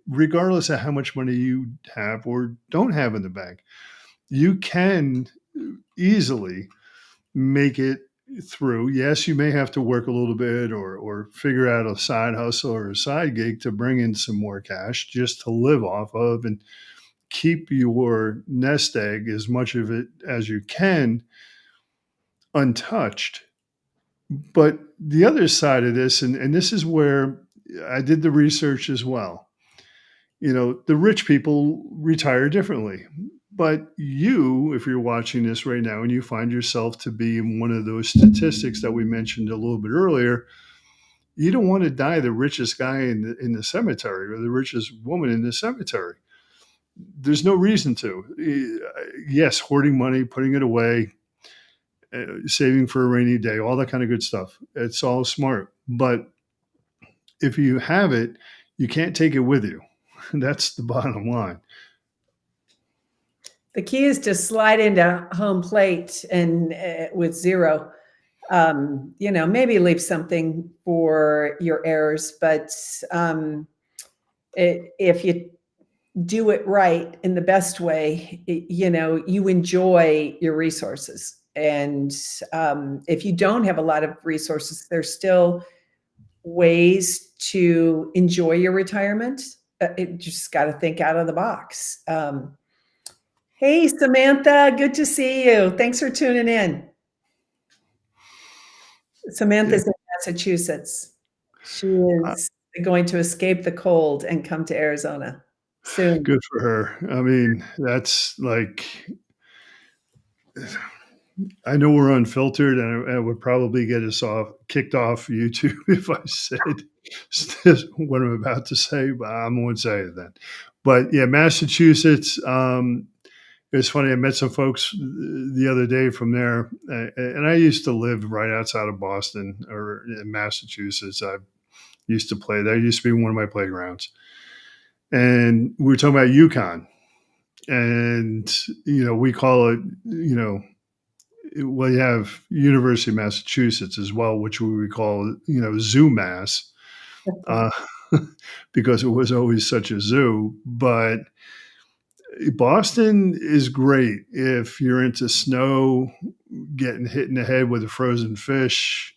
regardless of how much money you have or don't have in the bank. You can easily make it through. Yes, you may have to work a little bit or figure out a side hustle or a side gig to bring in some more cash just to live off of and keep your nest egg, as much of it as you can, untouched. But the other side of this, and this is where I did the research as well. The rich people retire differently. But you, if you're watching this right now and you find yourself to be in one of those statistics that we mentioned a little bit earlier, you don't want to die the richest guy in the cemetery or the richest woman in the cemetery. There's no reason to. Yes, hoarding money, putting it away, saving for a rainy day, all that kind of good stuff. It's all smart. But if you have it, you can't take it with you. That's the bottom line. The key is to slide into home plate and with zero. maybe leave something for your heirs, but if you do it right in the best way, you enjoy your resources. And if you don't have a lot of resources, there's still ways to enjoy your retirement. It just got to think out of the box. Hey, Samantha, good to see you. Thanks for tuning in. Samantha's in Massachusetts. She is going to escape the cold and come to Arizona soon. Good for her. I mean, that's like, I know we're unfiltered, and I would probably get us kicked off YouTube if I said what I'm about to say, but I won't say it then. But yeah, Massachusetts. It's funny. I met some folks the other day from there, and I used to live right outside of Boston or in Massachusetts. I used to play. That used to be one of my playgrounds, and we were talking about Yukon, and we call it well, you have University of Massachusetts as well, which we would call, Zoo Mass, uh, because it was always such a zoo. But Boston is great if you're into snow, getting hit in the head with a frozen fish,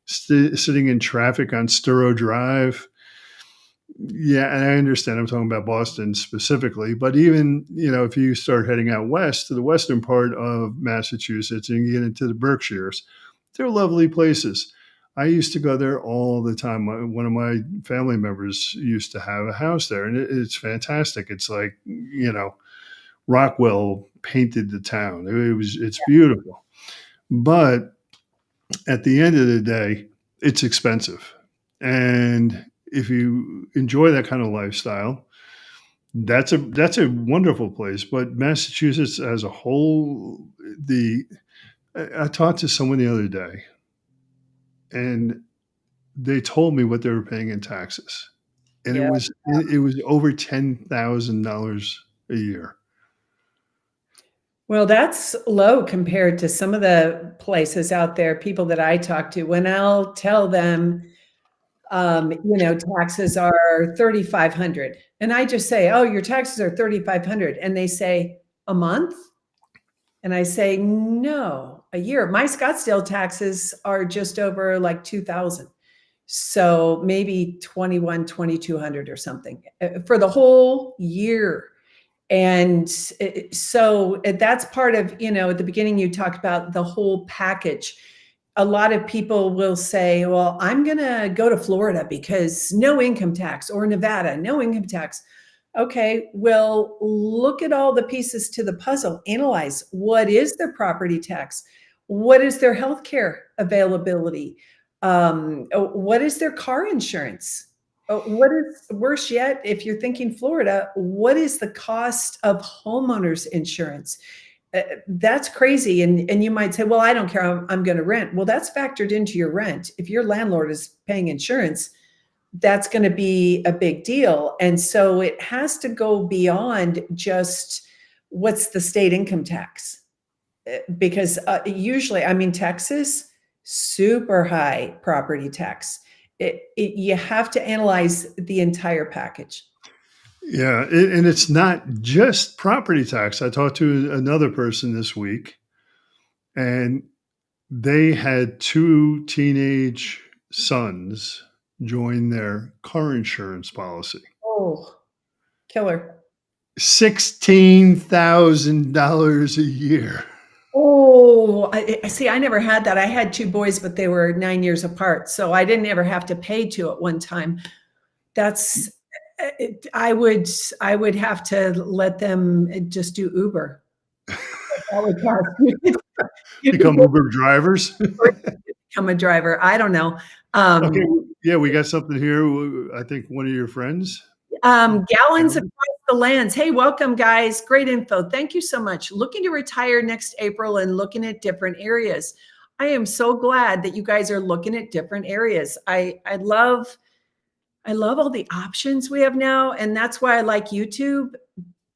sitting in traffic on Sturrow Drive. Yeah, and I understand I'm talking about Boston specifically, but even, if you start heading out west to the western part of Massachusetts and you get into the Berkshires, they're lovely places. I used to go there all the time. One of my family members used to have a house there, and it's fantastic. It's like, Rockwell painted the town. It's beautiful. But at the end of the day, it's expensive. And if you enjoy that kind of lifestyle, that's a wonderful place. But Massachusetts as a whole, I talked to someone the other day, and they told me what they were paying in taxes, and Yeah. it was over $10,000 a year. Well, that's low compared to some of the places out there, people that I talk to, when I'll tell them, taxes are 3,500. And I just say, oh, your taxes are 3,500. And they say, a month? And I say, no, a year. My Scottsdale taxes are just over like 2,000. So maybe 2,200 or something for the whole year. And so that's part of, at the beginning, you talked about the whole package. A lot of people will say, well, I'm going to go to Florida because no income tax, or Nevada, no income tax. Okay, well, look at all the pieces to the puzzle. Analyze, what is their property tax? What is their healthcare availability? What is their car insurance? What is worse yet, if you're thinking Florida, what is the cost of homeowners insurance? That's crazy. And you might say, well, I don't care, I'm going to rent. Well, that's factored into your rent. If your landlord is paying insurance, that's going to be a big deal. And so it has to go beyond just what's the state income tax. Because usually, Texas, super high property tax. You have to analyze the entire package. Yeah, and it's not just property tax. I talked to another person this week, and they had two teenage sons join their car insurance policy. Oh, killer. $16,000 a year. Oh, I see. I never had that. I had two boys, but they were 9 years apart. So I didn't ever have to pay two at one time. That's, I would have to let them just do Uber. That would cost you. Become Uber drivers. Become a driver. I don't know. Okay, yeah, we got something here. I think one of your friends. Gallons across the lands. Hey, welcome, guys. Great info. Thank you so much. Looking to retire next April and looking at different areas. I am so glad that you guys are looking at different areas. I love all the options we have now. And that's why I like YouTube,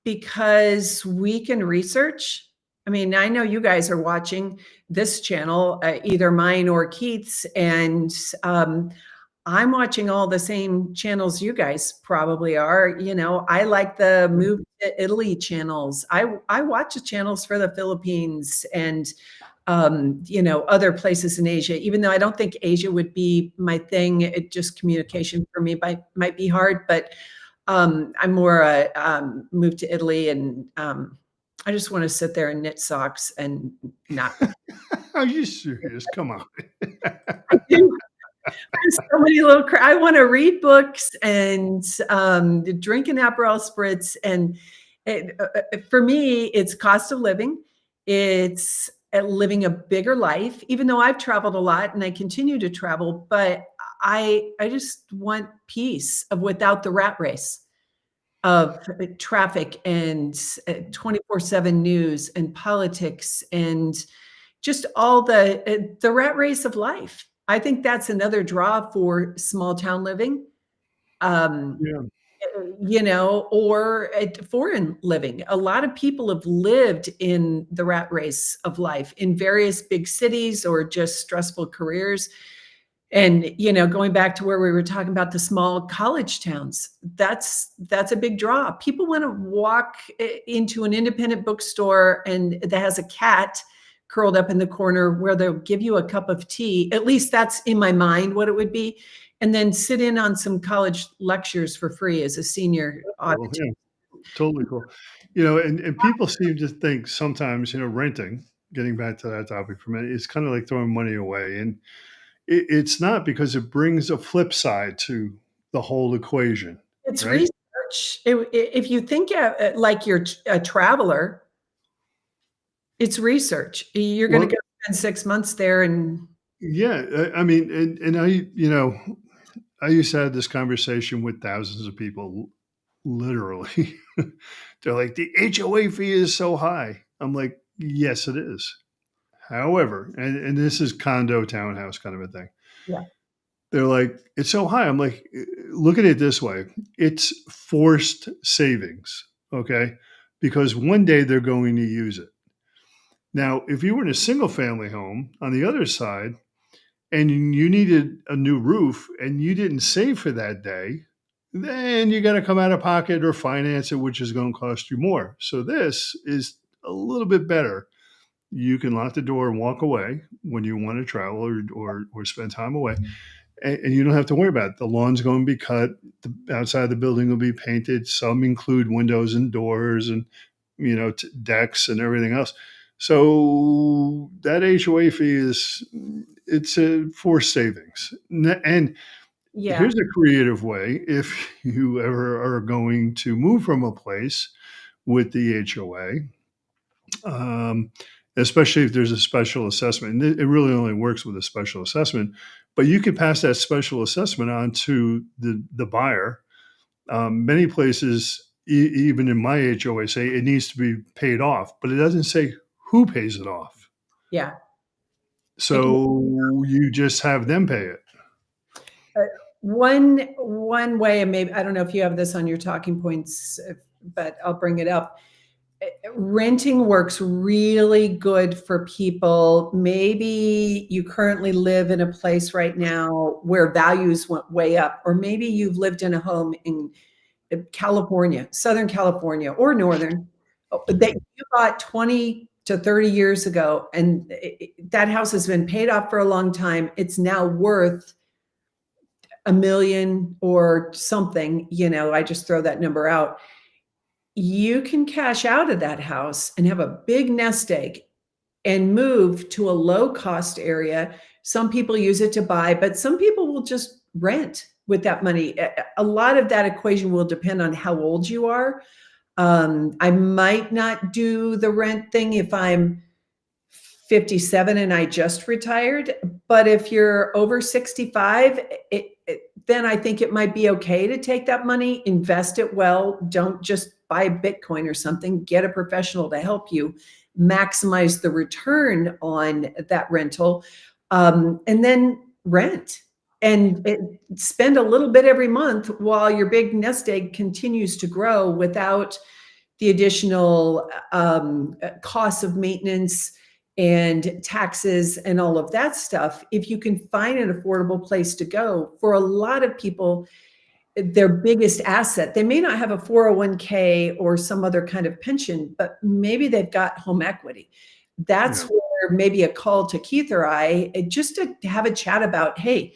because we can research I mean, I know you guys are watching this channel, either mine or Keith's, and I'm watching all the same channels you guys probably are. You know, I like the Move to Italy channels. I watch the channels for the Philippines and you know, other places in Asia. Even though I don't think Asia would be my thing, it just communication for me might be hard. But I'm more moved to Italy, and I just want to sit there and knit socks and not. Are you serious? Come on. I do. There's so many little. I want to read books and drink an Aperol spritz, and for me, it's cost of living. It's living a bigger life. Even though I've traveled a lot and I continue to travel, but I just want peace of without the rat race of traffic and 24/7 news and politics and just all the rat race of life. I think that's another draw for small town living. Um, Yeah. you know, or foreign living. A lot of people have lived in the rat race of life in various big cities or just stressful careers. And, you know, going back to where we were talking about the small college towns, that's a big draw. People want to walk into an independent bookstore and that has a cat curled up in the corner where they'll give you a cup of tea. At least that's in my mind what it would be. And then sit in on some college lectures for free as a senior Cool. audit. Yeah. Totally cool. And people seem to think sometimes, renting, getting back to that topic for a minute, it's kind of like throwing money away. And it's not, because it brings a flip side to the whole equation, It's right? research. If you think like you're a traveler, it's research. You're going to Well, go spend 6 months there and yeah. I mean, and I used to have this conversation with thousands of people, literally. They're like, the HOA fee is so high. I'm like, yes, it is. However, and this is condo townhouse kind of a thing. yeah. They're like, it's so high. I'm like, look at it this way. It's forced savings. Okay. Because one day they're going to use it. Now, if you were in a single family home on the other side and you needed a new roof and you didn't save for that day, then you got to come out of pocket or finance it, which is going to cost you more. So this is a little bit better. You can lock the door and walk away when you want to travel or spend time away. And you don't have to worry about it. The lawn's going to be cut. The outside of the building will be painted. Some include windows and doors and, decks and everything else. So that HOA fee it's a forced savings. And Yeah. here's a creative way. If you ever are going to move from a place with the HOA, especially if there's a special assessment. And it really only works with a special assessment, but you can pass that special assessment on to the buyer. Many places, even in my HOA, say it needs to be paid off, but it doesn't say who pays it off. Yeah. So you just have them pay it. One way, and maybe I don't know if you have this on your talking points, but I'll bring it up. Renting works really good for people. Maybe you currently live in a place right now where values went way up, or maybe you've lived in a home in California, Southern California, or Northern that you bought 20 to 30 years ago, and that house has been paid off for a long time. It's now worth $1 million or something. I just throw that number out. You can cash out of that house and have a big nest egg and move to a low cost area. Some people use it to buy, but some people will just rent with that money. A lot of that equation will depend on how old you are. I might not do the rent thing if I'm 57 and I just retired, but if you're over 65, then I think it might be okay to take that money, invest it well. Don't just buy Bitcoin or something. Get a professional to help you maximize the return on that rental, and then rent and spend a little bit every month while your big nest egg continues to grow without the additional costs of maintenance and taxes and all of that stuff, if you can find an affordable place to go, for a lot of people, their biggest asset, they may not have a 401k or some other kind of pension, but maybe they've got home equity. That's Yeah. where maybe a call to Keith or I, just to have a chat about, hey,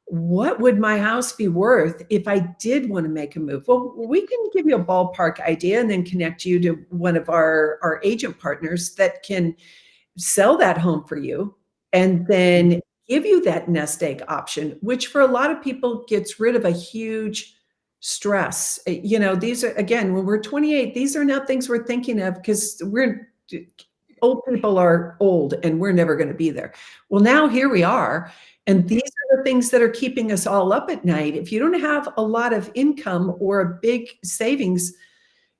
what would my house be worth if I did want to make a move? Well, we can give you a ballpark idea and then connect you to one of our agent partners that can sell that home for you and then give you that nest egg option, which for a lot of people gets rid of a huge stress. These are, again, when we're 28, these are not things we're thinking of because old people are old and we're never going to be there. Well, now here we are. And these are the things that are keeping us all up at night. If you don't have a lot of income or a big savings,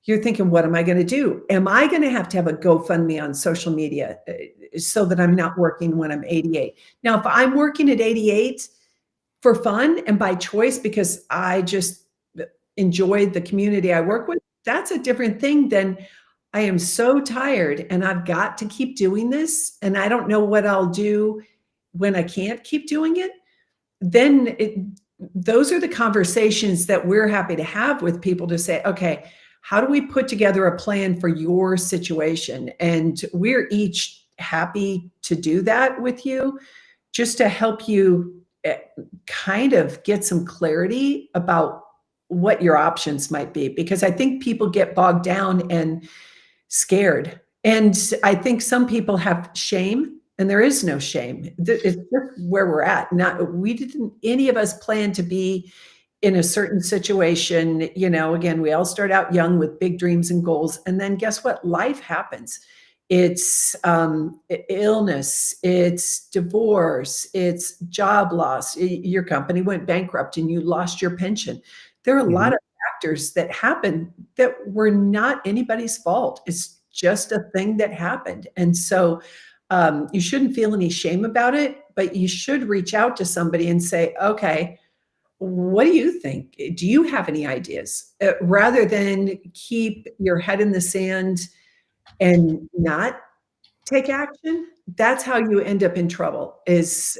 you're thinking, what am I going to do? Am I going to have a GoFundMe on social media so that I'm not working when I'm 88? Now, if I'm working at 88 for fun and by choice because I just enjoyed the community I work with, that's a different thing than I am so tired and I've got to keep doing this and I don't know what I'll do when I can't keep doing it. Then those are the conversations that we're happy to have with people to say, okay, how do we put together a plan for your situation? And we're each happy to do that with you just to help you kind of get some clarity about what your options might be. Because I think people get bogged down and scared. And I think some people have shame, and there is no shame. It's just where we're at. We didn't, any of us plan to be in a certain situation. Again, we all start out young with big dreams and goals. And then guess what? Life happens. It's illness, it's divorce, it's job loss. Your company went bankrupt and you lost your pension. There are a lot Mhm. of factors that happen that were not anybody's fault. It's just a thing that happened. And so you shouldn't feel any shame about it, but you should reach out to somebody and say, okay, what do you think? Do you have any ideas? Rather than keep your head in the sand and not take action, that's how you end up in trouble, is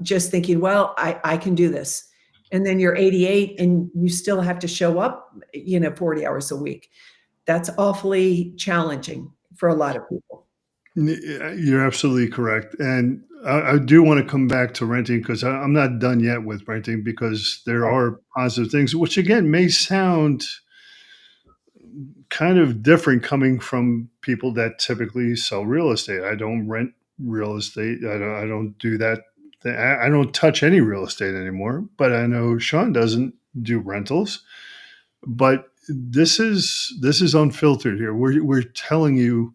just thinking, well, I can do this. And then you're 88 and you still have to show up, 40 hours a week. That's awfully challenging for a lot of people. You're absolutely correct. And I do want to come back to renting because I'm not done yet with renting because there Okay. are positive things, which again may sound kind of different coming from people that typically sell real estate. I don't rent real estate. I don't do that. I don't touch any real estate anymore. But I know Shawn doesn't do rentals. But this is unfiltered here. We're telling you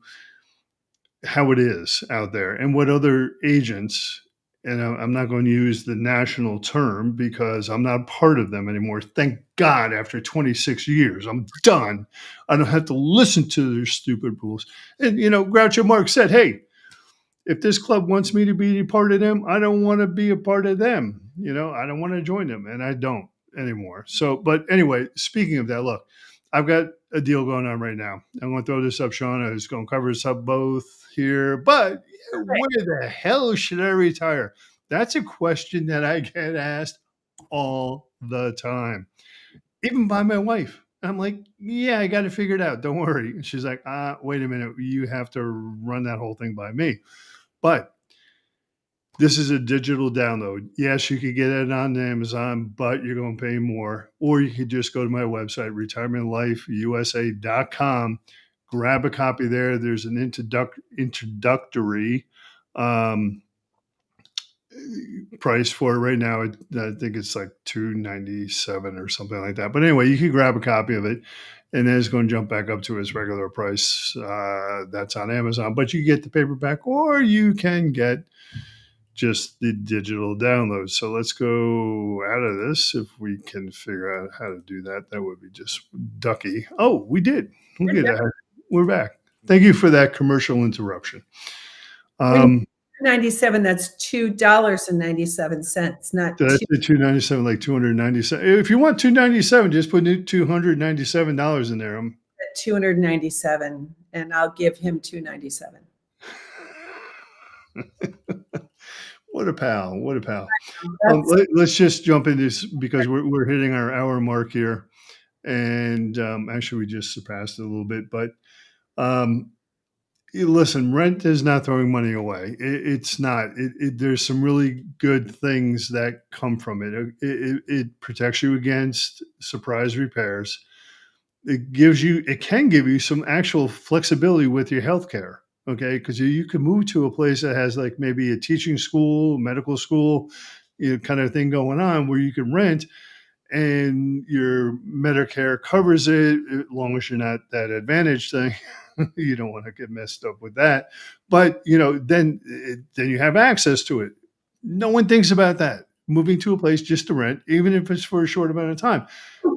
how it is out there and what other agents, and I'm not going to use the national term because I'm not part of them anymore. Thank God, after 26 years, I'm done. I don't have to listen to their stupid rules. And, Groucho Marx said, hey, if this club wants me to be a part of them, I don't want to be a part of them. I don't want to join them, and I don't anymore. So, but anyway, speaking of that, look, I've got a deal going on right now. I'm going to throw this up, Shawn. I was going to cover this up both here, but Right. where the hell should I retire? That's a question that I get asked all the time, even by my wife. I'm like, yeah, I got to figure it out. Don't worry. And she's like, wait a minute. You have to run that whole thing by me. But this is a digital download. Yes, you could get it on Amazon, but you're going to pay more. Or you could just go to my website, retirementlifeusa.com, grab a copy there. There's an introductory um, price for it right now. I think it's like $297 or something like that. But anyway, you can grab a copy of it, and then it's going to jump back up to its regular price. That's on Amazon. But you get the paperback, or you can get just the digital download. So let's go out of this. If we can figure out how to do that, that would be just ducky. Oh, we did. Look at that. We're back. Thank you for that commercial interruption. When you Um, 97, that's $2.97, not did I two. say 297, like 297? If you want 297, just put $297 in there. at 297, and I'll give him 297. What a pal! What a pal! That's Let's just jump into this because we're hitting our hour mark here, and actually we just surpassed it a little bit. But um, listen, rent is not throwing money away. It's not. There's some really good things that come from it. It protects you against surprise repairs. It can give you some actual flexibility with your healthcare. Okay, because you can move to a place that has like maybe a teaching school, medical school, kind of thing going on where you can rent and your Medicare covers it as long as you're not that advantage thing. You don't want to get messed up with that. But then you have access to it. No one thinks about that. Moving to a place just to rent, even if it's for a short amount of time.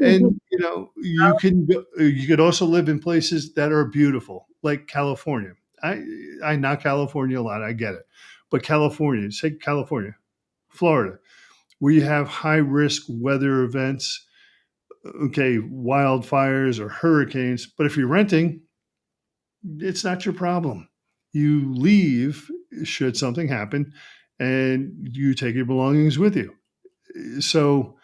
And you could also live in places that are beautiful, like California. I knock California a lot. I get it, but California, say California, Florida, where you have high risk weather events, okay, wildfires or hurricanes. But if you're renting, it's not your problem. You leave should something happen and you take your belongings with you. So,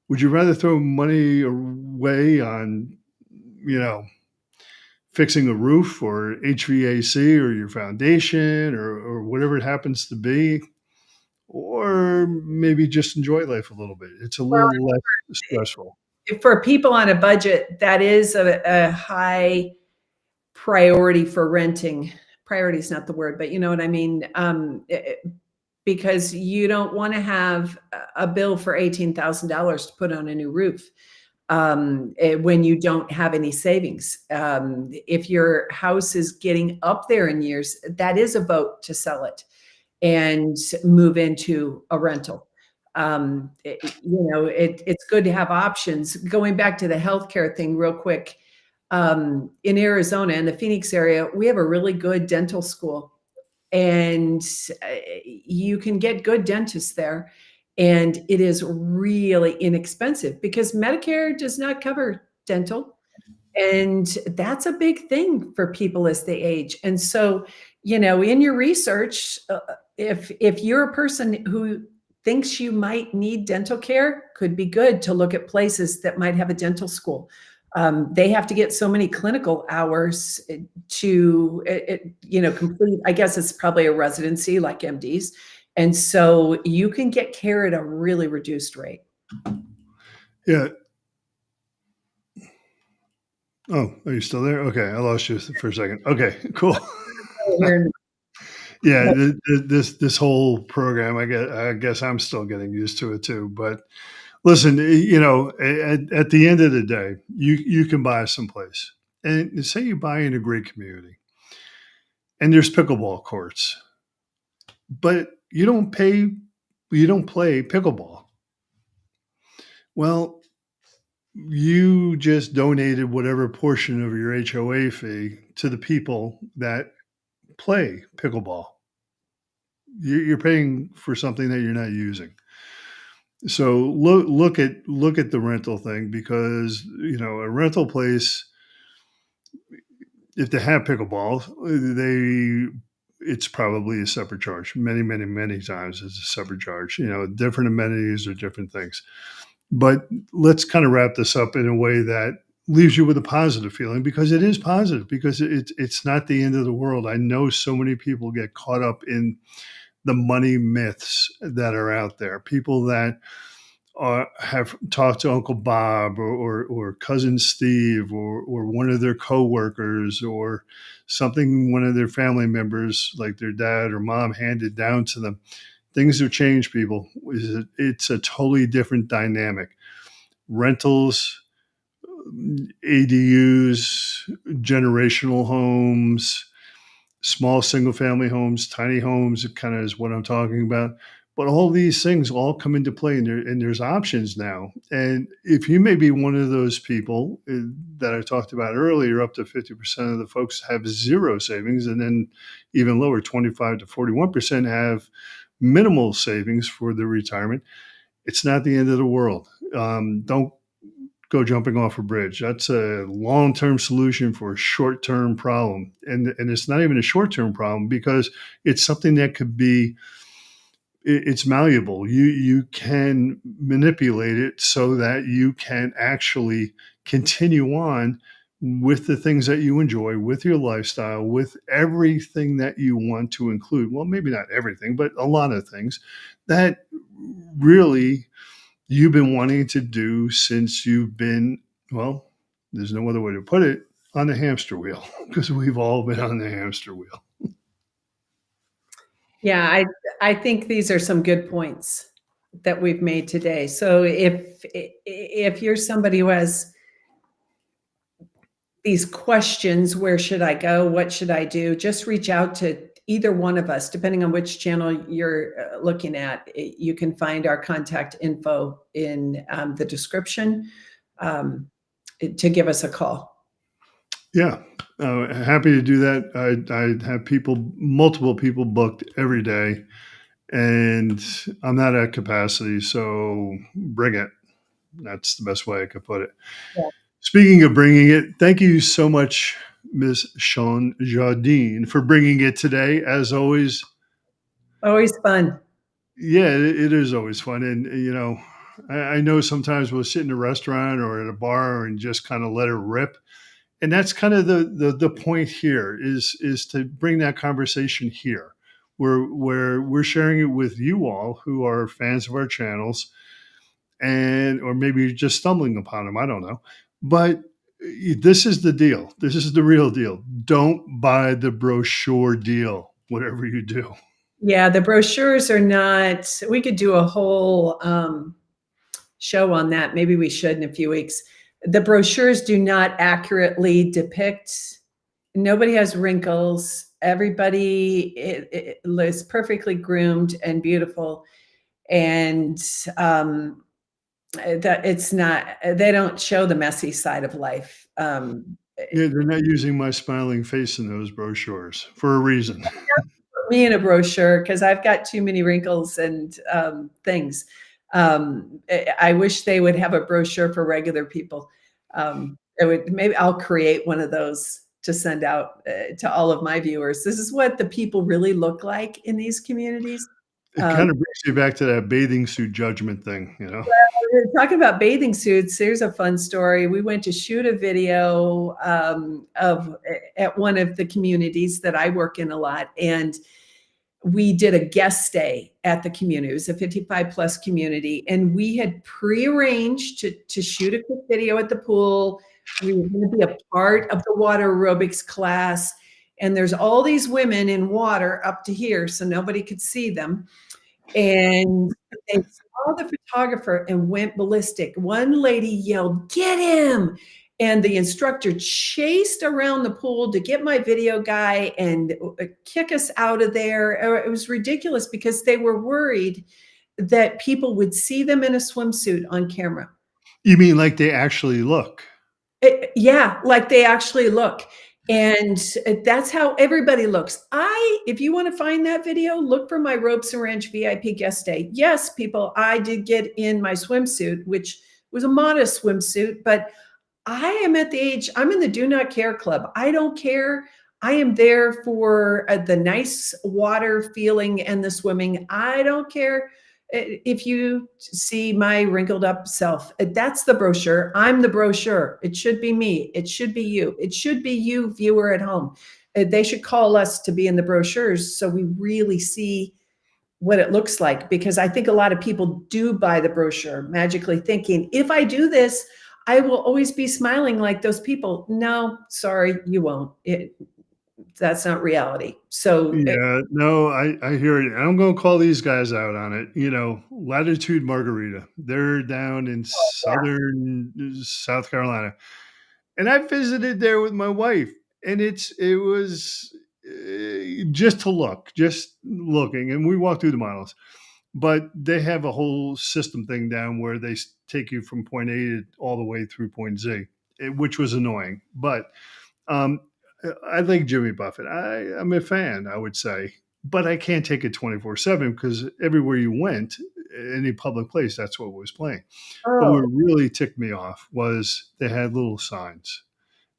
would you rather throw money away on, you know, fixing a roof or HVAC or your foundation or whatever it happens to be? Or maybe just enjoy life a little bit. It's a well, little less stressful. for people on a budget, that is a high priority for renting. Priority is not the word, but you know what I mean. Because you don't want to have a bill for $18,000 to put on a new roof when you don't have any savings. If your house is getting up there in years, that is a vote to sell it and move into a rental. It's good to have options. Going back to the healthcare thing real quick, in Arizona, in the Phoenix area, we have a really good dental school, and you can get good dentists there. And it is really inexpensive because Medicare does not cover dental. And that's a big thing for people as they age. And so, in your research, if you're a person who thinks you might need dental care, could be good to look at places that might have a dental school. They have to get so many clinical hours to, complete. I guess it's probably a residency like MDs. And so you can get care at a really reduced rate. Yeah. Oh, are you still there? Okay, I lost you for a second. Okay, cool. Yeah, this whole program, I guess I'm still getting used to it too. But listen, at the end of the day, you can buy someplace, and say you buy in a great community, and there's pickleball courts, but you don't play pickleball. Well, you just donated whatever portion of your HOA fee to the people that play pickleball. You're paying for something that you're not using. So look at the rental thing because a rental place, if they have pickleball, it's probably a separate charge. Many times it's a separate charge. Different amenities or different things. But let's kind of wrap this up in a way that leaves you with a positive feeling because it is positive because it's not the end of the world. I know so many people get caught up in the money myths that are out there. People that have talked to Uncle Bob or cousin Steve or one of their coworkers or something one of their family members like their dad or mom handed down to them. Things have changed, people. It's a totally different dynamic. Rentals, ADUs, generational homes, small single family homes, tiny homes, it kind of is what I'm talking about. But all these things all come into play, and there's options now. And if you may be one of those people that I talked about earlier, up to 50% of the folks have zero savings, and then even lower, 25 to 41% have minimal savings for their retirement. It's not the end of the world. Don't go jumping off a bridge. That's a long-term solution for a short-term problem. And it's not even a short-term problem because it's something that could be it's malleable. You can manipulate it so that you can actually continue on with the things that you enjoy, with your lifestyle, with everything that you want to include. Well, maybe not everything, but a lot of things that really you've been wanting to do since you've been, well, there's no other way to put it, on the hamster wheel, because we've all been on the hamster wheel. Yeah, I think these are some good points that we've made today. So if you're somebody who has these questions, where should I go? What should I do? Just reach out to either one of us, depending on which channel you're looking at. You can find our contact info in the description to give us a call. Yeah, happy to do that. I have multiple people booked every day, and I'm not at capacity, so bring it. That's the best way I could put it. Yeah. Speaking of bringing it, thank you so much, Ms. Shawn Jardine, for bringing it today. As always, Always fun. yeah, it is always fun. And, I know sometimes we'll sit in a restaurant or at a bar and just kind of let it rip. And that's kind of the point here is to bring that conversation here where we're sharing it with you all who are fans of our channels and or maybe just stumbling upon them. I don't know. But this is the deal. This is the real deal. Don't buy the brochure deal, whatever you do. Yeah, the brochures are not, we could do a whole show on that. Maybe we should in a few weeks. The brochures do not accurately depict, nobody has wrinkles. Everybody is perfectly groomed and beautiful. And that it's not, they don't show the messy side of life. Yeah, they're not using my smiling face in those brochures for a reason. Me in a brochure because I've got too many wrinkles and things. I wish they would have a brochure for regular people. Maybe I'll create one of those to send out to all of my viewers. This is what the people really look like in these communities. It kind of brings you back to that bathing suit judgment thing, you know? Talking about bathing suits, here's a fun story. We went to shoot a video at one of the communities that I work in a lot, and we did a guest stay at the community. It was a 55 plus community, and we had prearranged to shoot a quick video at the pool. We were going to be a part of the water aerobics class, and there's all these women in water up to here, so nobody could see them. And they saw the photographer and went ballistic. One lady yelled, "Get him!" And the instructor chased around the pool to get my video guy and kick us out of there. It was ridiculous because they were worried that people would see them in a swimsuit on camera. You mean like they actually look? Yeah, like they actually look. And that's how everybody looks. If you want to find that video, look for my Ropes and Ranch VIP guest day. Yes, people, I did get in my swimsuit, which was a modest swimsuit, but I am at the age, I'm in the do not care club. I don't care. I am there for the nice water feeling and the swimming. I don't care if you see my wrinkled up self. That's the brochure. I'm the brochure. It should be me. It should be you. It should be you, viewer at home. They should call us to be in the brochures so we really see what it looks like, because I think a lot of people do buy the brochure magically thinking, if I do this, I will always be smiling like those people. No, sorry, you won't. That's not reality. So Yeah, no, I hear it. I'm going to call these guys out on it. Latitude Margarita. They're down in southern South Carolina, and I visited there with my wife, and it was just to look, just looking, and we walked through the models. But they have a whole system thing down where they take you from point A all the way through point Z, which was annoying. But um, I like Jimmy Buffett. I'm a fan, I would say, but I can't take it 24/7 because everywhere you went, any public place, that's what was playing. But Oh, what really ticked me off was they had little signs.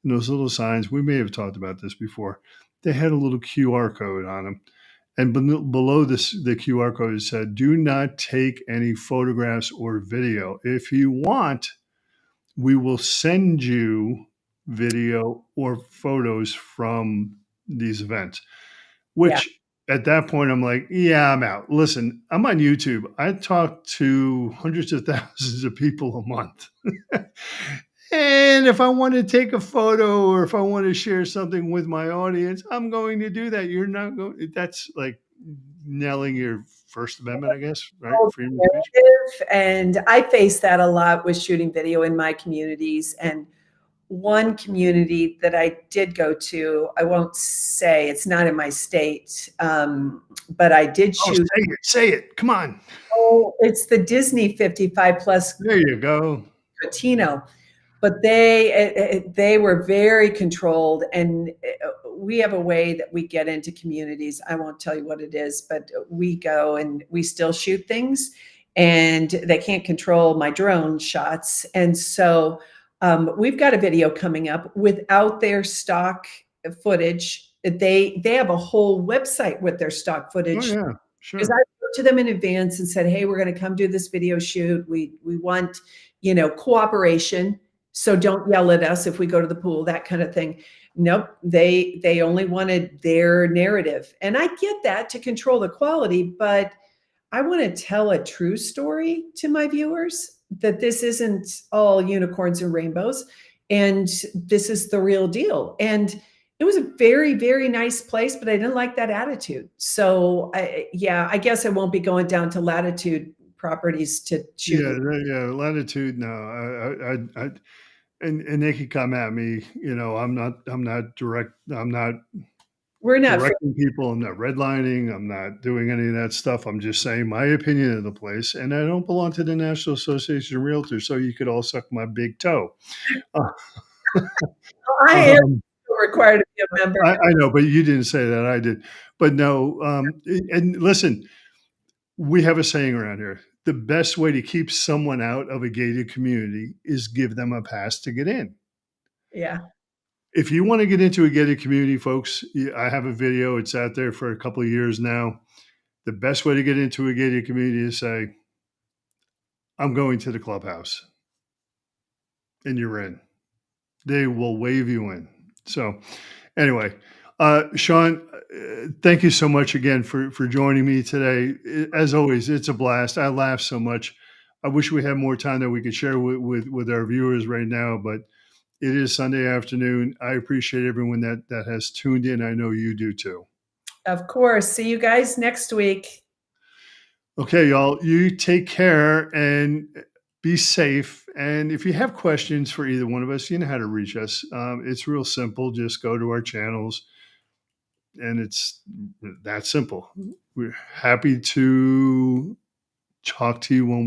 And those little signs, we may have talked about this before, they had a little QR code on them. And below this, the QR code said, do not take any photographs or video. If you want, we will send you video or photos from these events, yeah. which at that point I'm like, yeah, I'm out. Listen, I'm on YouTube. I talk to hundreds of thousands of people a month. And if I want to take a photo or if I want to share something with my audience, I'm going to do that. You're not going, that's like nailing your First Amendment, I guess, right? Oh, Freedom of speech. narrative, and I face that a lot with shooting video in my communities. And one community that I did go to, I won't say, it's not in my state, but I did Oh, shoot. say it. Say it. Come on. Oh, it's the Disney 55 plus There you go. Latino, but they were very controlled, and we have a way that we get into communities. I won't tell you what it is, but we go and we still shoot things, and they can't control my drone shots, and so we've got a video coming up without their stock footage. They have a whole website with their stock Oh, footage, yeah, because I sure. wrote to them in advance and said, "Hey, we're going to come do this video shoot. We want, cooperation. So don't yell at us if we go to the pool, that kind of thing." Nope, they only wanted their narrative, and I get that, to control the quality, but I want to tell a true story to my viewers, that this isn't all unicorns and rainbows, and this is the real deal. And it was a very, very nice place, but I didn't like that attitude. So, yeah, I guess I won't be going down to Latitude properties to shoot. Yeah, yeah, latitude. No, I and they could come at me. I'm not direct. I'm not We're not. directing people. I'm not redlining. I'm not doing any of that stuff. I'm just saying my opinion of the place, and I don't belong to the National Association of Realtors, so you could all suck my big toe. Uh, I am um, required to be a member. I know, but you didn't say that. I did. But no. And listen, we have a saying around here: the best way to keep someone out of a gated community is give them a pass to get in. Yeah, If you want to get into a gated community, folks, I have a video. It's out there for a couple of years now. The best way to get into a gated community is say, I'm going to the clubhouse, and you're in. They will wave you in. So, anyway, Shawn, thank you so much again for joining me today. As always, it's a blast. I laugh so much. I wish we had more time that we could share with our viewers right now, but it is Sunday afternoon. I appreciate everyone that has tuned in. I know you do too. of course. See you guys next week. Okay, y'all, you take care and be safe. And if you have questions for either one of us, you know how to reach us. It's real simple. Just go to our channels, and it's that simple. We're happy to talk to you when we